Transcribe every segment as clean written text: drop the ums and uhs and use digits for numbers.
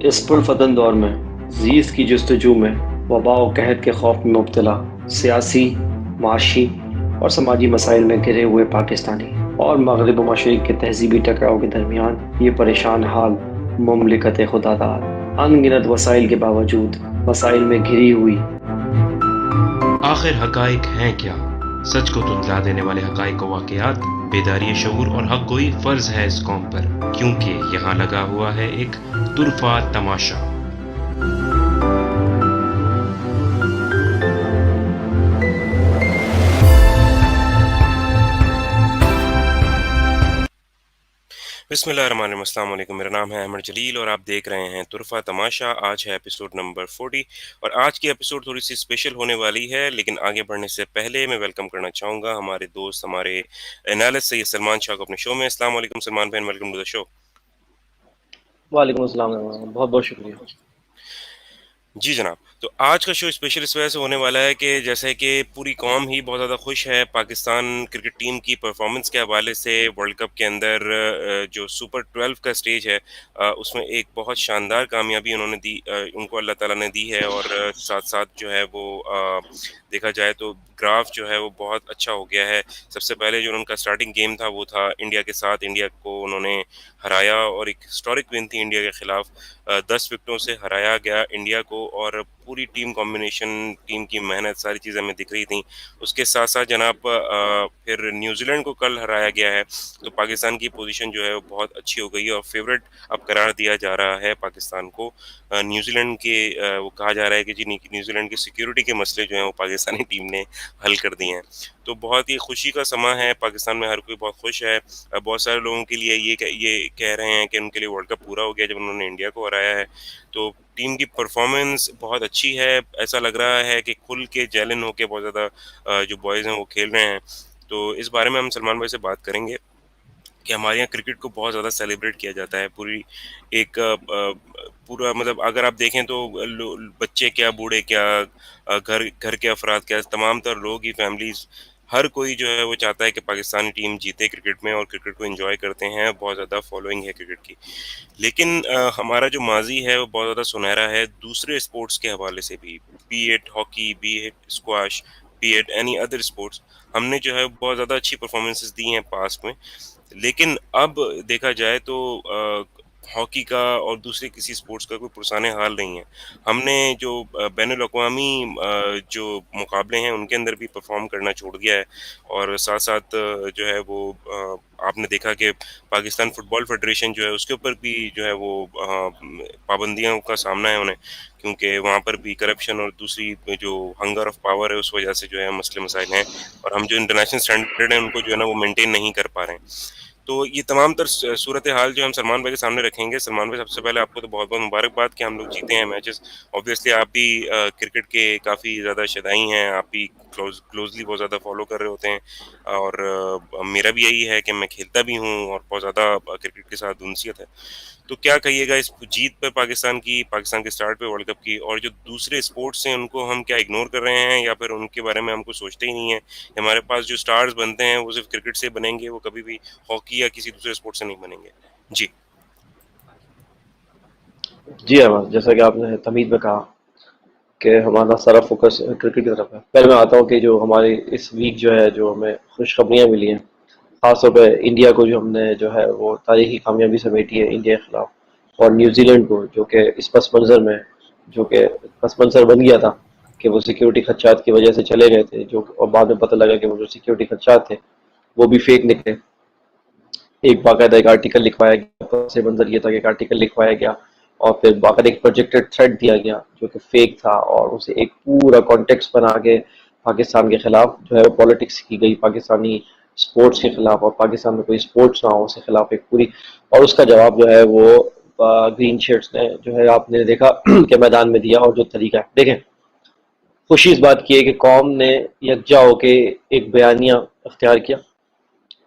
इस पुरफतन दौर में ज़ीज़ की जस्तजू में वबा व कहत के खौफ में मुब्तला सियासी, माशी और समाजी मसाइल में घिरे हुए पाकिस्तानी और मगरिब व मशरिक़ के तहज़ीबी टकराव के दरमियान ये परेशान हाल मुमलिकत खुदादाद अनगिनत वसाइल के बावजूद मसाइल में घिरी हुई। आखिर हकाइक हैं क्या? सच को तुतला देने वाले हकाइक व वाक़यात, बेदारी शऊर और हक गोई फ़र्ज़ है इस कौम पर, क्योंकि यहाँ लगा हुआ है एक तुरफ़ा तमाशा। बिस्मिल्लाहिर्रहमानिर्रहीम, अस्सलाम वालेकुम। मेरा नाम है अहमद जलील और आप देख रहे हैं तुरफ़ा तमाशा। आज है एपिसोड नंबर 40 और आज की एपिसोड थोड़ी सी स्पेशल होने वाली है, लेकिन आगे बढ़ने से पहले मैं वेलकम करना चाहूँगा हमारे दोस्त, हमारे एनालिस्ट सैयद सलमान शाह को अपने शो में। अस्सलाम वालेकुम सलमान भाई, वेलकम टू द शो। वालेकुम अस्सलाम, बहुत बहुत शुक्रिया। जी जनाब, तो आज का शो स्पेशल इस वजह से होने वाला है कि जैसे कि पूरी कौम ही बहुत ज़्यादा खुश है पाकिस्तान क्रिकेट टीम की परफॉर्मेंस के हवाले से। वर्ल्ड कप के अंदर जो सुपर 12 का स्टेज है, उसमें एक बहुत शानदार कामयाबी उन्होंने दी, उनको अल्लाह ताला ने दी है। और साथ साथ जो है वो देखा जाए तो ग्राफ जो है वो बहुत अच्छा हो गया है। सबसे पहले जो उनका स्टार्टिंग गेम था वो था इंडिया के साथ, इंडिया को उन्होंने हराया और एक हिस्टोरिक विन थी इंडिया के खिलाफ। 10 विकेटों से हराया गया इंडिया को और पूरी टीम कॉम्बिनेशन, टीम की मेहनत, सारी चीज़ें हमें दिख रही थी। उसके साथ साथ जनाब फिर न्यूजीलैंड को कल हराया गया है, तो पाकिस्तान की पोजीशन जो है वो बहुत अच्छी हो गई है और फेवरेट अब करार दिया जा रहा है पाकिस्तान को। न्यूजीलैंड के वो कहा जा रहा है कि जी न्यूजीलैंड की सिक्योरिटी के मसले जो हैं वो पाकिस्तानी टीम ने हल कर दिए हैं। तो बहुत ही खुशी का समा है, पाकिस्तान में हर कोई बहुत खुश है। बहुत सारे लोगों के लिए ये कह रहे हैं कि उनके लिए वर्ल्ड कप पूरा हो गया जब उन्होंने इंडिया को हराया है। तो टीम की परफॉर्मेंस बहुत अच्छी है, ऐसा लग रहा है कि खुल के जेलन होके बहुत ज़्यादा जो बॉयज़ हैं वो खेल रहे हैं। तो इस बारे में हम सलमान भाई से बात करेंगे कि हमारे यहाँ क्रिकेट को बहुत ज़्यादा सेलिब्रेट किया जाता है। पूरी एक पूरा मतलब अगर आप देखें तो बच्चे क्या, बूढ़े क्या, घर घर के अफराद क्या, तमाम तर लोग ही, फैमिलीज़, हर कोई जो है वो चाहता है कि पाकिस्तानी टीम जीते क्रिकेट में और क्रिकेट को एंजॉय करते हैं। बहुत ज़्यादा फॉलोइंग है क्रिकेट की। लेकिन हमारा जो माजी है वो बहुत ज़्यादा सुनहरा है दूसरे स्पोर्ट्स के हवाले से भी, B it hockey, B it squash, B it any other sports. हमने जो है बहुत ज़्यादा अच्छी परफॉर्मेंसेस दी हैं पास्ट में, लेकिन अब देखा जाए तो हॉकी का और दूसरे किसी स्पोर्ट्स का कोई पुरसाने हाल नहीं है। हमने जो बैनुल-अक़वामी जो मुकाबले हैं उनके अंदर भी परफॉर्म करना छोड़ दिया है और साथ साथ जो है वो आपने देखा कि पाकिस्तान फुटबॉल फेडरेशन जो है उसके ऊपर भी जो है वो पाबंदियों का सामना है उन्हें, क्योंकि वहाँ पर भी करप्शन और दूसरी जो हंगर ऑफ पावर है उस वजह से जो है मसले मसाइल हैं और हम जो इंटरनेशनल स्टैंडर्ड है उनको जो है ना वो मेंटेन नहीं कर पा रहे हैं। तो ये तमाम तर सूरत हाल जो हम सलमान भाई के सामने रखेंगे। सलमान भाई, सबसे पहले आपको तो बहुत बहुत मुबारकबाद कि हम लोग जीते हैं मैचेस। ऑब्वियसली आप भी क्रिकेट के काफ़ी ज़्यादा शदाई हैं, आप भी क्लोजली बहुत ज़्यादा फॉलो कर रहे होते हैं और मेरा भी यही है कि मैं खेलता भी हूँ और बहुत ज़्यादा क्रिकेट के साथ उनसियत है। तो क्या कहिएगा इस जीत पर पाकिस्तान की, पाकिस्तान के स्टार्ट पे वर्ल्ड कप की, और जो दूसरे स्पोर्ट्स हैं उनको हम क्या इग्नोर कर रहे हैं या फिर उनके बारे में हम कुछ सोचते ही नहीं है? हमारे पास जो स्टार्स बनते हैं वो सिर्फ क्रिकेट से बनेंगे, वो कभी भी हॉकी या किसी दूसरे स्पोर्ट से नहीं बनेंगे। जी जी अहमद, जैसा कि आपने तमीज़ में कहा कि हमारा सारा फोकस क्रिकेट की तरफ है। पहले मैं आता हूँ कि जो हमारे इस वीक जो है, जो हमें खुशखबरियाँ मिली हैं, ख़ासतौर पे इंडिया को जो हमने जो है वो तारीखी कामयाबी समेटी है इंडिया के खिलाफ, और न्यूजीलैंड को जो कि इस पस मंज़र में, जो कि पस मंज़र बन गया था कि वो सिक्योरिटी खदशात की वजह से चले गए थे, जो और बाद में पता लगा कि वो जो सिक्योरिटी खदशात थे वो भी फेक निकले। एक बाकायदा एक आर्टिकल लिखवाया गया, पस मंज़र ये था कि एक आर्टिकल लिखवाया गया और फिर बाकायदा एक प्रोजेक्टेड थ्रेड दिया गया जो कि फेक था, और उसे एक पूरा कॉन्टेक्स्ट बना के पाकिस्तान के खिलाफ जो है वो पॉलिटिक्स की गई, पाकिस्तानी स्पोर्ट्स के खिलाफ, और पाकिस्तान में कोई स्पोर्ट्स ना हो उसके खिलाफ एक पूरी, और उसका जवाब जो है वो ग्रीन शर्ट्स ने जो है आपने देखा कि मैदान में दिया। और जो तरीका है, देखें, खुशी इस बात की है कि कौम ने यकजा होके एक बयानिया अख्तियार किया।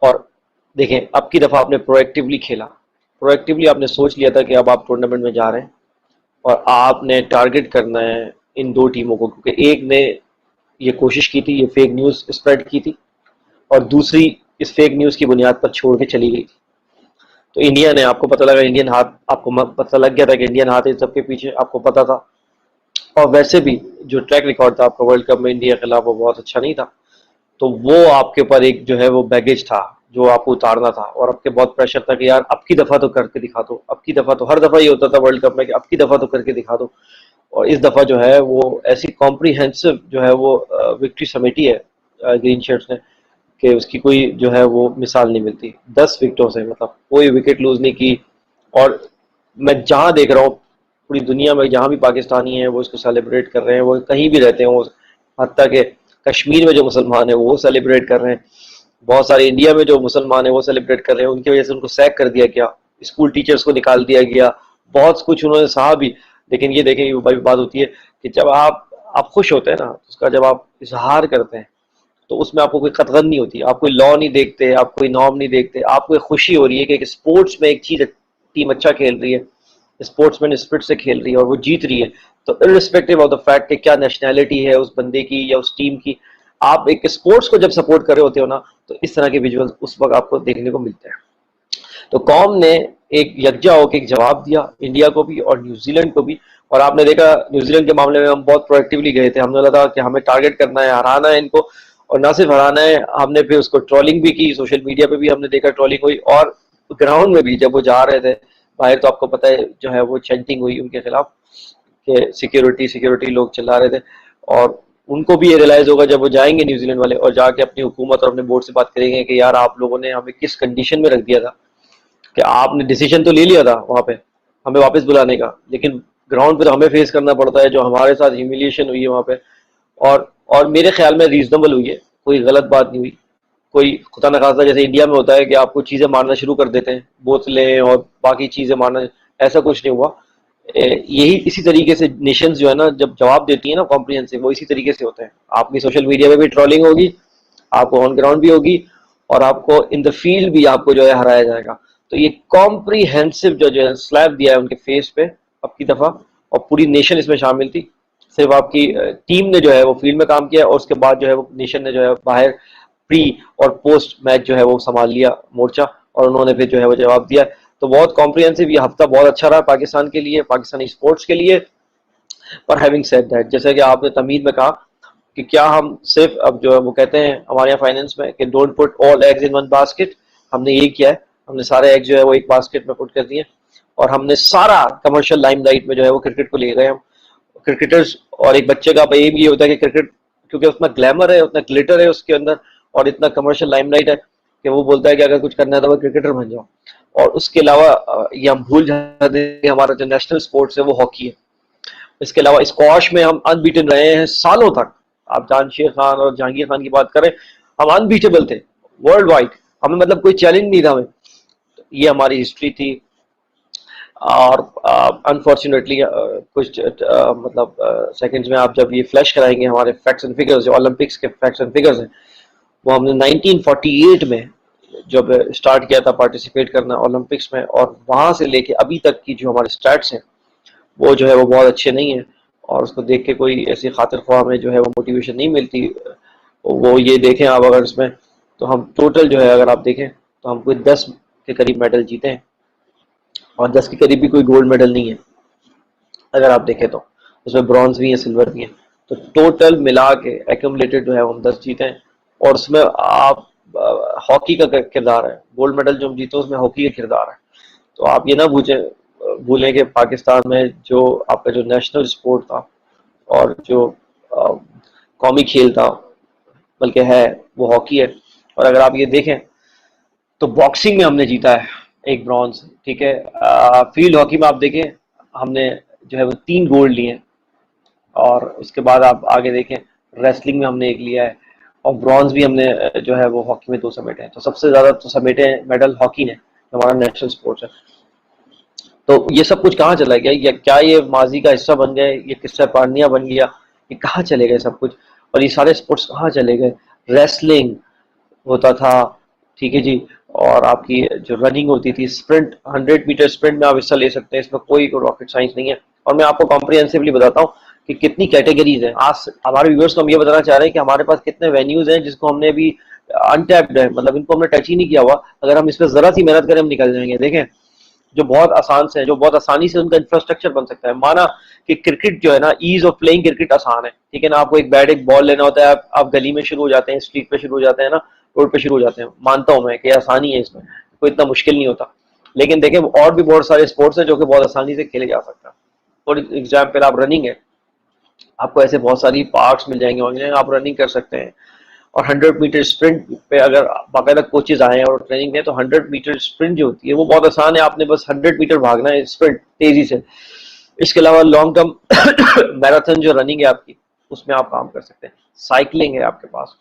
और देखें, अब की दफ़ा आपने प्रोएक्टिवली खेला, प्रोएक्टिवली आपने सोच लिया था कि अब आप टूर्नामेंट में जा रहे हैं और आपने टारगेट करना है इन दो टीमों को, क्योंकि एक ने ये कोशिश की थी, ये फेक न्यूज़ स्प्रेड की थी, और दूसरी इस फेक न्यूज़ की बुनियाद पर छोड़ के चली गई थी। तो इंडिया ने, आपको पता लगा इंडियन हाथ, आपको पता लग गया था कि इंडियन हाथ इस सबके पीछे, आपको पता था। और वैसे भी जो ट्रैक रिकॉर्ड था आपका वर्ल्ड कप में इंडिया के खिलाफ वो बहुत अच्छा नहीं था। तो वो आपके ऊपर एक जो है वो बैगेज था जो आपको उतारना था, और आपके बहुत प्रेशर था कि यार अब की दफा तो करके दिखा दो, अब की दफा तो, हर दफा ये होता था वर्ल्ड कप में कि अब की दफा तो करके दिखा दो। और इस दफा जो है वो ऐसी कॉम्प्रिहेंसिव जो है वो विक्ट्री समेटी है ग्रीन शर्ट्स ने, कि उसकी कोई जो है वो मिसाल नहीं मिलती। 10 विकेटों से, मतलब कोई विकेट लूज नहीं की। और मैं जहां देख रहा हूँ पूरी दुनिया में, जहां भी पाकिस्तानी है वो इसको सेलिब्रेट कर रहे हैं, वो कहीं भी रहते हैं, वो हत्ता के कश्मीर में जो मुसलमान है वो सेलिब्रेट कर रहे हैं, बहुत सारे इंडिया में जो मुसलमान है वो सेलिब्रेट कर रहे हैं। उनकी वजह से उनको सैक कर दिया गया, स्कूल टीचर्स को निकाल दिया गया, बहुत कुछ उन्होंने सहा भी। लेकिन ये देखें, ये बात होती है कि जब आप खुश होते हैं ना, उसका जब आप इजहार करते हैं तो उसमें आपको कोई कतगन नहीं होती, आप कोई लॉ नहीं देखते, आप कोई नॉर्म नहीं देखते, आपको एक खुशी हो रही है कि एक स्पोर्ट्स में एक चीज, टीम अच्छा खेल रही है, स्पोर्ट्समैन स्पिरिट से खेल रही है और वो जीत रही है। तो इररिस्पेक्टिव ऑफ द फैक्ट कि क्या नेशनैलिटी है उस बंदे की या उस टीम की, आप एक स्पोर्ट्स को जब सपोर्ट कर रहे होते हो ना, तो इस तरह के विजुअल्स उस वक्त आपको देखने को मिलते हैं। तो कॉम ने एक यकजा होकर एक जवाब दिया इंडिया को भी और न्यूजीलैंड को भी। और आपने देखा न्यूजीलैंड के मामले में हम बहुत प्रोएक्टिवली गए थे, हमने लगा कि हमें टारगेट करना है, हराना है इनको। और ना सिर्फ हराना है, हमने फिर उसको ट्रोलिंग भी की, सोशल मीडिया पे भी हमने देखा ट्रोलिंग हुई, और ग्राउंड में भी जब वो जा रहे थे बाहर, तो आपको पता है जो है वो चैंटिंग हुई उनके खिलाफ कि सिक्योरिटी सिक्योरिटी लोग चिल्ला रहे थे। और उनको भी ये रियलाइज होगा जब वो जाएंगे न्यूजीलैंड वाले और जाके अपनी हुकूमत और अपने बोर्ड से बात करेंगे कि यार आप लोगों ने हमें किस कंडीशन में रख दिया था, कि आपने डिसीजन तो ले लिया था वहां पे हमें वापस बुलाने का, लेकिन ग्राउंड पे तो हमें फेस करना पड़ता है जो हमारे साथ ह्यूमिलिएशन हुई है वहां पे। और मेरे ख्याल में रीजनेबल हुई है, कोई गलत बात नहीं हुई। कोई खुदा न खास्ता जैसे इंडिया में होता है कि आपको चीजें मारना शुरू कर देते हैं, बोतलें और बाकी चीजें मारना, ऐसा कुछ नहीं हुआ। यही इसी तरीके से नेशंस जो है ना जब जवाब देती है ना कॉम्प्रिहेंसिव, वो इसी तरीके से होते हैं। आपकी सोशल मीडिया पे भी ट्रोलिंग होगी, आपको ऑन ग्राउंड भी होगी, और आपको इन द फील्ड भी आपको जो है हराया जाएगा। तो ये कॉम्प्रिहेंसिव जो है स्लैब दिया है उनके फेस पे अब की दफा, और पूरी नेशन इसमें शामिल थी। सिर्फ आपकी टीम ने जो है वो फील्ड में काम किया, और उसके बाद जो है वो नेशन ने जो है बाहर प्री और पोस्ट मैच जो है वो संभाल लिया मोर्चा, और उन्होंने फिर जो है वो जवाब दिया। तो बहुत कॉम्प्रिहेंसिव ये हफ्ता बहुत अच्छा रहा पाकिस्तान के लिए, पाकिस्तानी स्पोर्ट्स के लिए। पर हैविंग सेड दैट, जैसे कि आपने तमीद में कहा कि क्या हम सिर्फ, अब जो है वो कहते हैं हमारे यहाँ फाइनेंस में कि don't put all eggs in one basket, हमने यही किया है, हमने सारे एग जो है वो एक बास्केट में पुट कर दिए, और हमने सारा कमर्शियल लाइमलाइट में जो है वो क्रिकेट को ले गए हम क्रिकेटर्स। और एक बच्चे का एम ये होता है कि क्रिकेट, क्योंकि उसमें ग्लैमर है, उतना ग्लिटर है उसके अंदर, और इतना कमर्शियल लाइमलाइट है कि वो बोलता है कि अगर कुछ करना है तो वो क्रिकेटर बन जाओ। और उसके अलावा ये हम भूल जाते हैं कि हमारा जो नेशनल स्पोर्ट्स है वो हॉकी है। इसके अलावा स्क्वाश में हम अनबीटन रहे हैं सालों तक। आप जानशेर खान और जहांगीर खान की बात करें, हम अनबीटेबल थे वर्ल्ड वाइड, हमें मतलब कोई चैलेंज नहीं था हमें। ये हमारी हिस्ट्री थी। और अनफॉर्चुनेटली कुछ मतलब सेकंड्स में आप जब ये फ्लैश कराएंगे हमारे फैक्ट्स एंड फिगर्स, जो ओलंपिक्स के फैक्ट्स एंड फिगर्स हैं, वो हमने 1948 में जब स्टार्ट किया था पार्टिसिपेट करना ओलंपिक्स में, और वहां से लेके अभी तक की जो हमारे स्टैट्स हैं वो जो है वो बहुत अच्छे नहीं है। और उसको देख के कोई ऐसी खातिर ख्वाह में जो है वो मोटिवेशन नहीं मिलती। वो ये देखें आप अगर इसमें, तो हम टोटल जो है अगर आप देखें तो हम कोई 10 के करीब मेडल जीते हैं, और 10 के करीब भी कोई गोल्ड मेडल नहीं है अगर आप देखें तो, उसमें ब्रॉन्ज भी है, सिल्वर भी है। तो टोटल मिला के एक्यूमुलेटेड जो है हम 10 जीते हैं। और उसमें आप हॉकी का किरदार है, गोल्ड मेडल जो हम जीते उसमें हॉकी का किरदार है। तो आप ये ना भूलें कि पाकिस्तान में जो आपका जो नेशनल स्पोर्ट था और जो कौमी खेल था बल्कि है, वो हॉकी है। और अगर आप ये देखें तो बॉक्सिंग में हमने जीता है एक ब्रॉन्ज, ठीक है। फील्ड हॉकी में आप देखें हमने जो है वो 3 गोल्ड लिए, और उसके बाद आप आगे देखें रेसलिंग में हमने एक लिया है, और ब्रॉन्ज भी हमने जो है वो हॉकी में 2 समेटे हैं। तो सबसे ज्यादा तो समेटे मेडल हॉकी ने, हमारा नेशनल स्पोर्ट्स है। तो ये सब कुछ कहाँ चला गया, या क्या ये माजी का हिस्सा बन गए, ये किस्सा पार्निया बन गया, ये कहाँ चले गए सब कुछ, और ये सारे स्पोर्ट्स कहाँ चले गए। रेसलिंग होता था, ठीक है जी, और आपकी जो रनिंग होती थी, स्प्रिंट 100 मीटर स्प्रिंट में आप हिस्सा ले सकते हैं, इसमें कोई रॉकेट साइंस नहीं है। और मैं आपको कॉम्प्रिहेंसिवली बताता हूँ कि कितनी कैटेगरीज हैं। आज हमारे व्यूअर्स को हम ये बताना चाह रहे हैं कि हमारे पास कितने वेन्यूज हैं जिसको हमने अभी अनटैप्ड है, मतलब इनको हमने टच ही नहीं किया हुआ। अगर हम इस पर जरा सी मेहनत करें हम निकल जाएंगे। देखें जो बहुत आसान से है, जो बहुत आसानी से उनका इंफ्रास्ट्रक्चर बन सकता है। माना कि क्रिकेट जो है ना, ईज ऑफ प्लेइंग क्रिकेट आसान है, ठीक है ना, आपको एक बैट एक बॉल लेना होता है, आप गली में शुरू हो जाते हैं, स्ट्रीट पे शुरू हो जाते हैं ना, रोड पे शुरू हो जाते हैं, मानता हूं मैं कि आसानी है इसमें, कोई इतना मुश्किल नहीं होता। लेकिन देखें और भी बहुत सारे स्पोर्ट्स हैं जो कि बहुत आसानी से खेले जा सकता है। फॉर एग्जाम्पल आप रनिंग है, आपको ऐसे बहुत सारी पार्क्स मिल जाएंगे ऑनलाइन, आप रनिंग कर सकते हैं। और 100 मीटर स्प्रिंट पे अगर बाकायदा कोचेज आए हैं और ट्रेनिंग दें तो 100 मीटर स्प्रिंट जो होती है वो बहुत आसान है, आपने बस 100 मीटर भागना है स्प्रिंट तेजी से। इसके अलावा लॉन्ग टर्म मैराथन जो रनिंग है आपकी, उसमें आप काम कर सकते हैं। साइकिलिंग है आपके पास,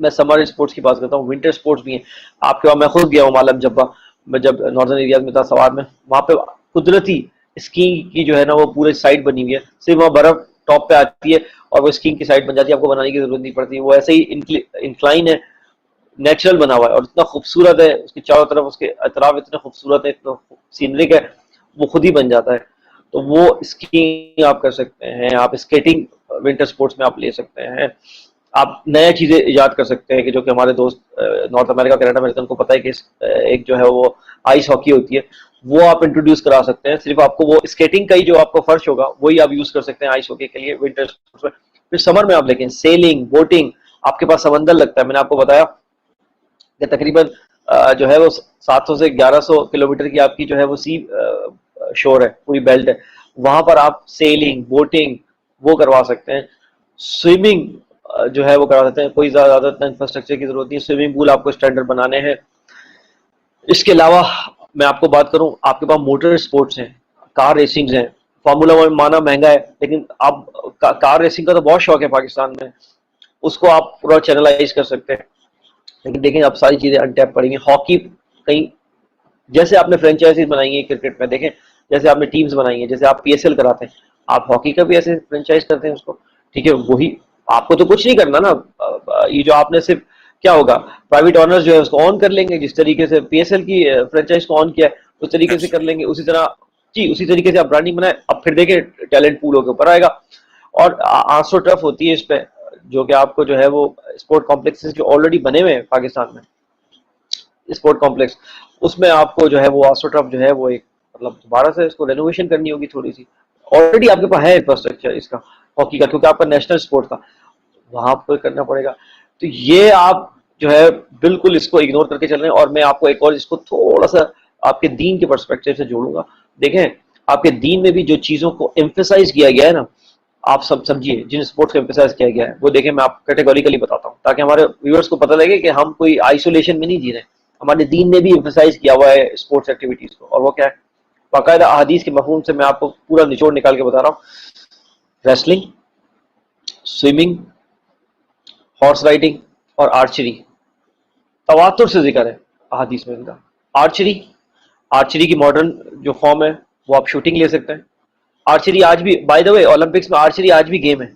मैं समर स्पोर्ट्स की बात करता हूँ, विंटर स्पोर्ट्स भी हैं आपके पास। मैं खुद गया हूँ मालम जब्बा, मैं जब नॉर्दर्न एरिया में था सवार में, वहाँ पे कुदरती स्कीइंग की जो है ना वो पूरे साइड बनी हुई है, सिर्फ वहाँ बर्फ टॉप पे आती है और वो स्कीइंग की साइड बन जाती है, आपको बनाने की जरूरत नहीं पड़ती। वो ऐसे ही इंक्लाइन है, नेचुरल बना हुआ है और इतना खूबसूरत है, उसके चारों तरफ उसके अतराफ इतना खूबसूरत है, इतना सीनरिक है, वो खुद ही बन जाता है। तो वो स्कीइंग आप कर सकते हैं, आप स्केटिंग विंटर स्पोर्ट्स में आप ले सकते हैं। आप नया चीजें इजाद कर सकते हैं कि जो कि हमारे दोस्त नॉर्थ अमेरिका कनाडा में उनको पता है कि एक जो है वो आइस हॉकी होती है, वो आप इंट्रोड्यूस करा सकते हैं। सिर्फ आपको वो स्केटिंग का ही जो आपका फर्श होगा वही आप यूज कर सकते हैं आइस हॉकी के लिए विंटर स्पोर्ट्स में। फिर समर में आप लेकिन सेलिंग, बोटिंग, आपके पास समंदर लगता है, मैंने आपको बताया कि तकरीबन जो है वो 700 से 1100 किलोमीटर की आपकी जो है वो सी शोर है, पूरी बेल्ट है, वहां पर आप सेलिंग, बोटिंग वो करवा सकते हैं। स्विमिंग जो है वो करा सकते हैं, कोई ज्यादा इंफ्रास्ट्रक्चर की जरूरत नहीं है, स्विमिंग पूल आपको स्टैंडर्ड बनाने हैं। इसके अलावा मैं आपको बात करूं, आपके पास मोटर स्पोर्ट्स हैं, कार रेसिंग्स हैं। फार्मूला वन माना महंगा है, लेकिन आप कार रेसिंग का तो बहुत शौक है पाकिस्तान में, उसको आप पूरा चैनलाइज कर सकते हैं। लेकिन देखें अब सारी चीजें अनटैप पड़ेंगी। हॉकी कहीं, जैसे आपने फ्रेंचाइजीज बनाई है क्रिकेट में, देखें जैसे आपने टीम्स बनाई है, जैसे आप पीएसएल कराते हैं, आप हॉकी का भी ऐसे फ्रेंचाइज करते हैं उसको, ठीक है। वही आपको तो कुछ नहीं करना ना, ये जो आपने सिर्फ क्या होगा, प्राइवेट ऑनर्स जो है उसको ऑन कर लेंगे, जिस तरीके से पीएसएल की फ्रेंचाइज को ऑन किया है उस तरीके से कर लेंगे, उसी तरह जी उसी तरीके से आप ब्रांडिंग बनाए। अब फिर देखें टैलेंट पूल होकर ऊपर आएगा। और आस्ट्रो टर्फ होती है इस पे, जो कि आपको जो है वो स्पोर्ट कॉम्प्लेक्सेस जो ऑलरेडी बने हुए हैं पाकिस्तान में, स्पोर्ट कॉम्प्लेक्स, उसमें आपको जो है वो आस्ट्रो टर्फ जो है वो एक मतलब दोबारा से इसको रेनोवेशन करनी होगी थोड़ी सी। ऑलरेडी आपके पास है इंफ्रास्ट्रक्चर इसका हॉकी का, क्योंकि आपका नेशनल स्पोर्ट था, वहां आपको करना पड़ेगा। तो ये आप जो है बिल्कुल इसको इग्नोर करके चल रहे हैं। और मैं आपको एक और इसको थोड़ा सा आपके दीन के पर्सपेक्टिव से जोड़ूंगा। देखें आपके दीन में भी जो चीजों को एम्फेसाइज किया गया है ना, आप सब समझिए, जिन स्पोर्ट्स को एम्फेसाइज किया गया है वो देखें, मैं आपको कैटेगोरिकली बताता हूँ ताकि हमारे व्यूअर्स को पता लगे कि हम कोई आइसोलेशन में नहीं जी रहे। हमारे दीन ने भी एम्फेसाइज किया हुआ है स्पोर्ट्स एक्टिविटीज को, और वो क्या है, बाकायदा अहादीस के मफहूम से मैं आपको पूरा निचोड़ निकाल के बता रहा हूँ। रेसलिंग, स्विमिंग, हॉर्स राइडिंग और आर्चरी, तवातुर से जिक्र है अहादीस में इनका। आर्चरी, आर्चरी की मॉडर्न जो फॉर्म है वो आप शूटिंग ले सकते हैं। आर्चरी आज भी, बाय द वे, ओलंपिक्स में आर्चरी आज भी गेम है।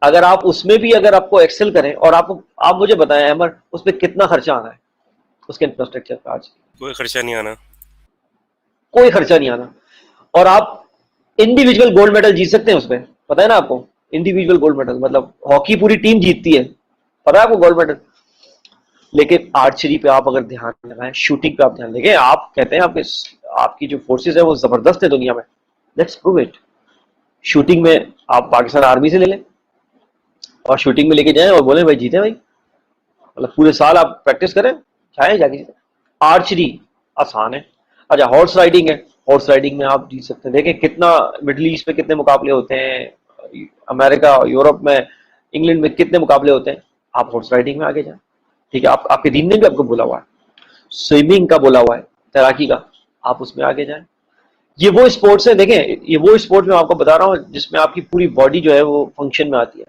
अगर आप उसमें भी अगर आपको एक्सेल करें, और आप मुझे बताएं अमर, उस पर कितना खर्चा आना है उसके इंफ्रास्ट्रक्चर पे? आज कोई खर्चा नहीं आना, कोई खर्चा नहीं आना, और आप इंडिविजुअल गोल्ड मेडल जीत सकते हैं उसमें, पता है ना आपको? इंडिविजुअल गोल्ड मेडल मतलब हॉकी पूरी टीम जीतती है, पता है आपको गोल्ड मेडल। लेकिन आर्चरी पे आप अगर ध्यान लगाएं, शूटिंग पे आप ध्यान देंगे, आप कहते हैं आपकी जो फोर्सेस है वो जबरदस्त है दुनिया में, लेट्स प्रूव इट। शूटिंग में आप पाकिस्तान आर्मी से ले लें और शूटिंग में लेके जाएं और बोले भाई जीते भाई, मतलब पूरे साल आप प्रैक्टिस करें, चाहे जाके जीते। आर्चरी आसान है। अच्छा, हॉर्स राइडिंग है, हॉर्स राइडिंग में आप जीत सकते हैं। देखें कितना मिडिल ईस्ट में कितने मुकाबले होते हैं, अमेरिका, यूरोप में, इंग्लैंड में कितने मुकाबले होते हैं, आप हॉर्स राइडिंग में आगे जाएं, ठीक है। आपके दीन ने भी आपको बोला हुआ है, स्विमिंग का बोला हुआ है, तैराकी का, आप उसमें आगे जाएं। ये वो स्पोर्ट्स है, देखें ये वो स्पोर्ट्स मैं आपको बता रहा हूँ जिसमें आपकी पूरी बॉडी जो है वो फंक्शन में आती है।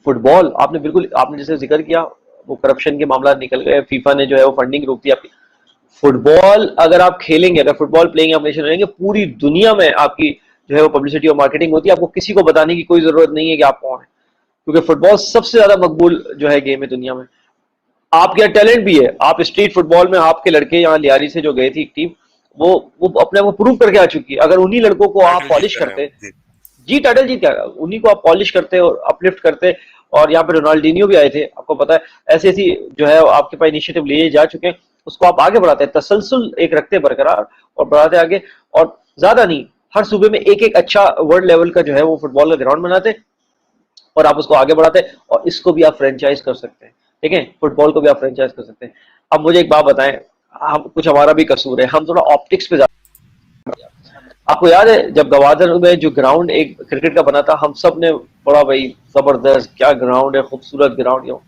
फुटबॉल आपने बिल्कुल, आपने जैसे जिक्र किया, वो करप्शन के मामला निकल गए, फीफा ने जो है वो फंडिंग रोक दी आपकी। फुटबॉल अगर आप खेलेंगे, अगर फुटबॉल प्लेइंग आप नेशन रहेंगे, पूरी दुनिया में आपकी जो है वो पब्लिसिटी और मार्केटिंग होती है, आपको किसी को बताने की कोई जरूरत नहीं है कि आप कौन है, क्योंकि फुटबॉल सबसे ज्यादा मकबूल जो है गेम है दुनिया में। आपके यहाँ टैलेंट भी है, आप स्ट्रीट फुटबॉल में, आपके लड़के यहाँ लियारी से जो गए थी एक टीम, वो अपने आप को प्रूव करके आ चुकी है। अगर उन्हीं लड़कों को आप पॉलिश करते, जी टाइटल जीत गया, उन्हीं को आप पॉलिश करते और अपलिफ्ट करते और यहाँ पे रोनाल्डिनियो भी आए थे, आपको पता है। ऐसी ऐसी जो है आपके पास इनिशिएटिव लिए जा चुके हैं, उसको आप आगे बढ़ाते हैं, तसलसल एक रखते हैं बरकरार और बढ़ाते आगे। और ज्यादा नहीं, हर सूबे में एक एक अच्छा वर्ल्ड लेवल का जो है वो फुटबॉल का ग्राउंड बनाते हैं और आप उसको आगे बढ़ाते हैं, और इसको भी आप फ्रेंचाइज कर सकते हैं, ठीक है, फुटबॉल को भी आप फ्रेंचाइज कर सकते हैं। अब मुझे एक बात बताएं, हम कुछ हमारा भी कसूर है, हम थोड़ा ऑप्टिक्स पे। आपको याद है जब गवादर में जो ग्राउंड एक क्रिकेट का बना था, हम सब ने बड़ा भाई जबरदस्त क्या ग्राउंड है, खूबसूरत ग्राउंड है।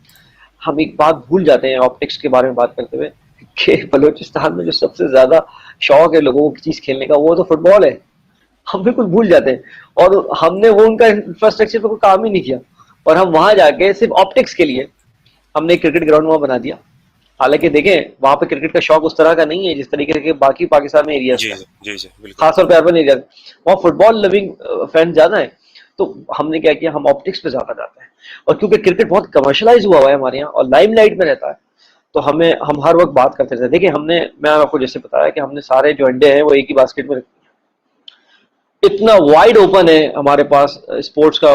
हम एक बात भूल जाते हैं ऑप्टिक्स के बारे में बात करते हुए कि बलूचिस्तान में जो सबसे ज्यादा शौक है लोगों को की चीज खेलने का, वो तो फुटबॉल है। हम बिल्कुल भूल जाते हैं, और हमने वो उनका इंफ्रास्ट्रक्चर पर कोई काम ही नहीं किया, और हम वहां जाके सिर्फ ऑप्टिक्स के लिए हमने क्रिकेट ग्राउंड वहां बना दिया। हालांकि देखें वहां पे क्रिकेट का शौक उस तरह का नहीं है जिस तरीके के बाकी पाकिस्तान में एरियाज जी का, जी जी बिल्कुल। खासतौर पर अर्बन एरिया। वहाँ फुटबॉल लविंग फैन ज्यादा है, तो हमने क्या किया, हम ऑप्टिक्स पे ज्यादा जाते हैं। और क्योंकि क्रिकेट बहुत कमर्शलाइज हुआ हुआ है हमारे यहाँ और लाइमलाइट में रहता है, तो हम हर वक्त बात करते रहते हैं। देखिए मैं आपको जैसे बताया कि हमने सारे जो अंडे हैं वो एक ही बास्केट में रखे, इतना वाइड ओपन है हमारे पास स्पोर्ट्स का।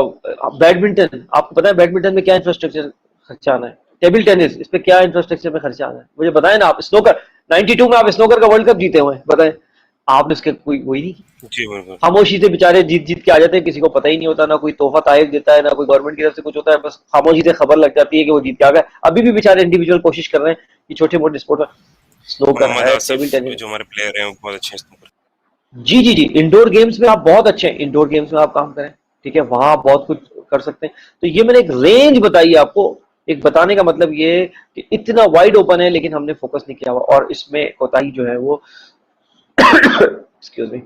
बैडमिंटन, आपको पता है बैडमिंटन में क्या इंफ्रास्ट्रक्चर खर्चा आना है, टेबल टेनिस इस पे क्या इंफ्रास्ट्रक्चर में खर्चा आना है, मुझे बताएं ना। आप स्नोकर 92 में आप स्नोकर का वर्ल्ड कप जीते हुए हैं, बताएं आपने उसके कोई वही नहीं की। जी बिल्कुल। खामोशी से बेचारे जीत जीत के आ जाते हैं, किसी को पता ही नहीं होता, ना कोई तोहफा ताइफ देता है, ना कोई गवर्नमेंट की तरफ से कुछ होता है, बस खामोशी से खबर लग जाती है कि वो जीत के आ गए। अभी भी बेचारे इंडिविजुअल कोशिश कर रहे हैं कि छोटे मोटे स्पोर्ट में, स्नोकर मोहम्मद है, टेबल आसिफ टेनिस। जो हमारे प्लेयर हैं वो बहुत अच्छे हैं। जी जी जी, इंडोर गेम्स में आप बहुत अच्छे हैं, इंडोर गेम्स में आप काम करें, ठीक है, वहां आप बहुत कुछ कर सकते हैं। तो ये मैंने एक रेंज बताई है आपको, एक बताने का मतलब ये है कि इतना वाइड ओपन है लेकिन हमने फोकस नहीं किया हुआ, और इसमें कोताही जो है वो excuse me,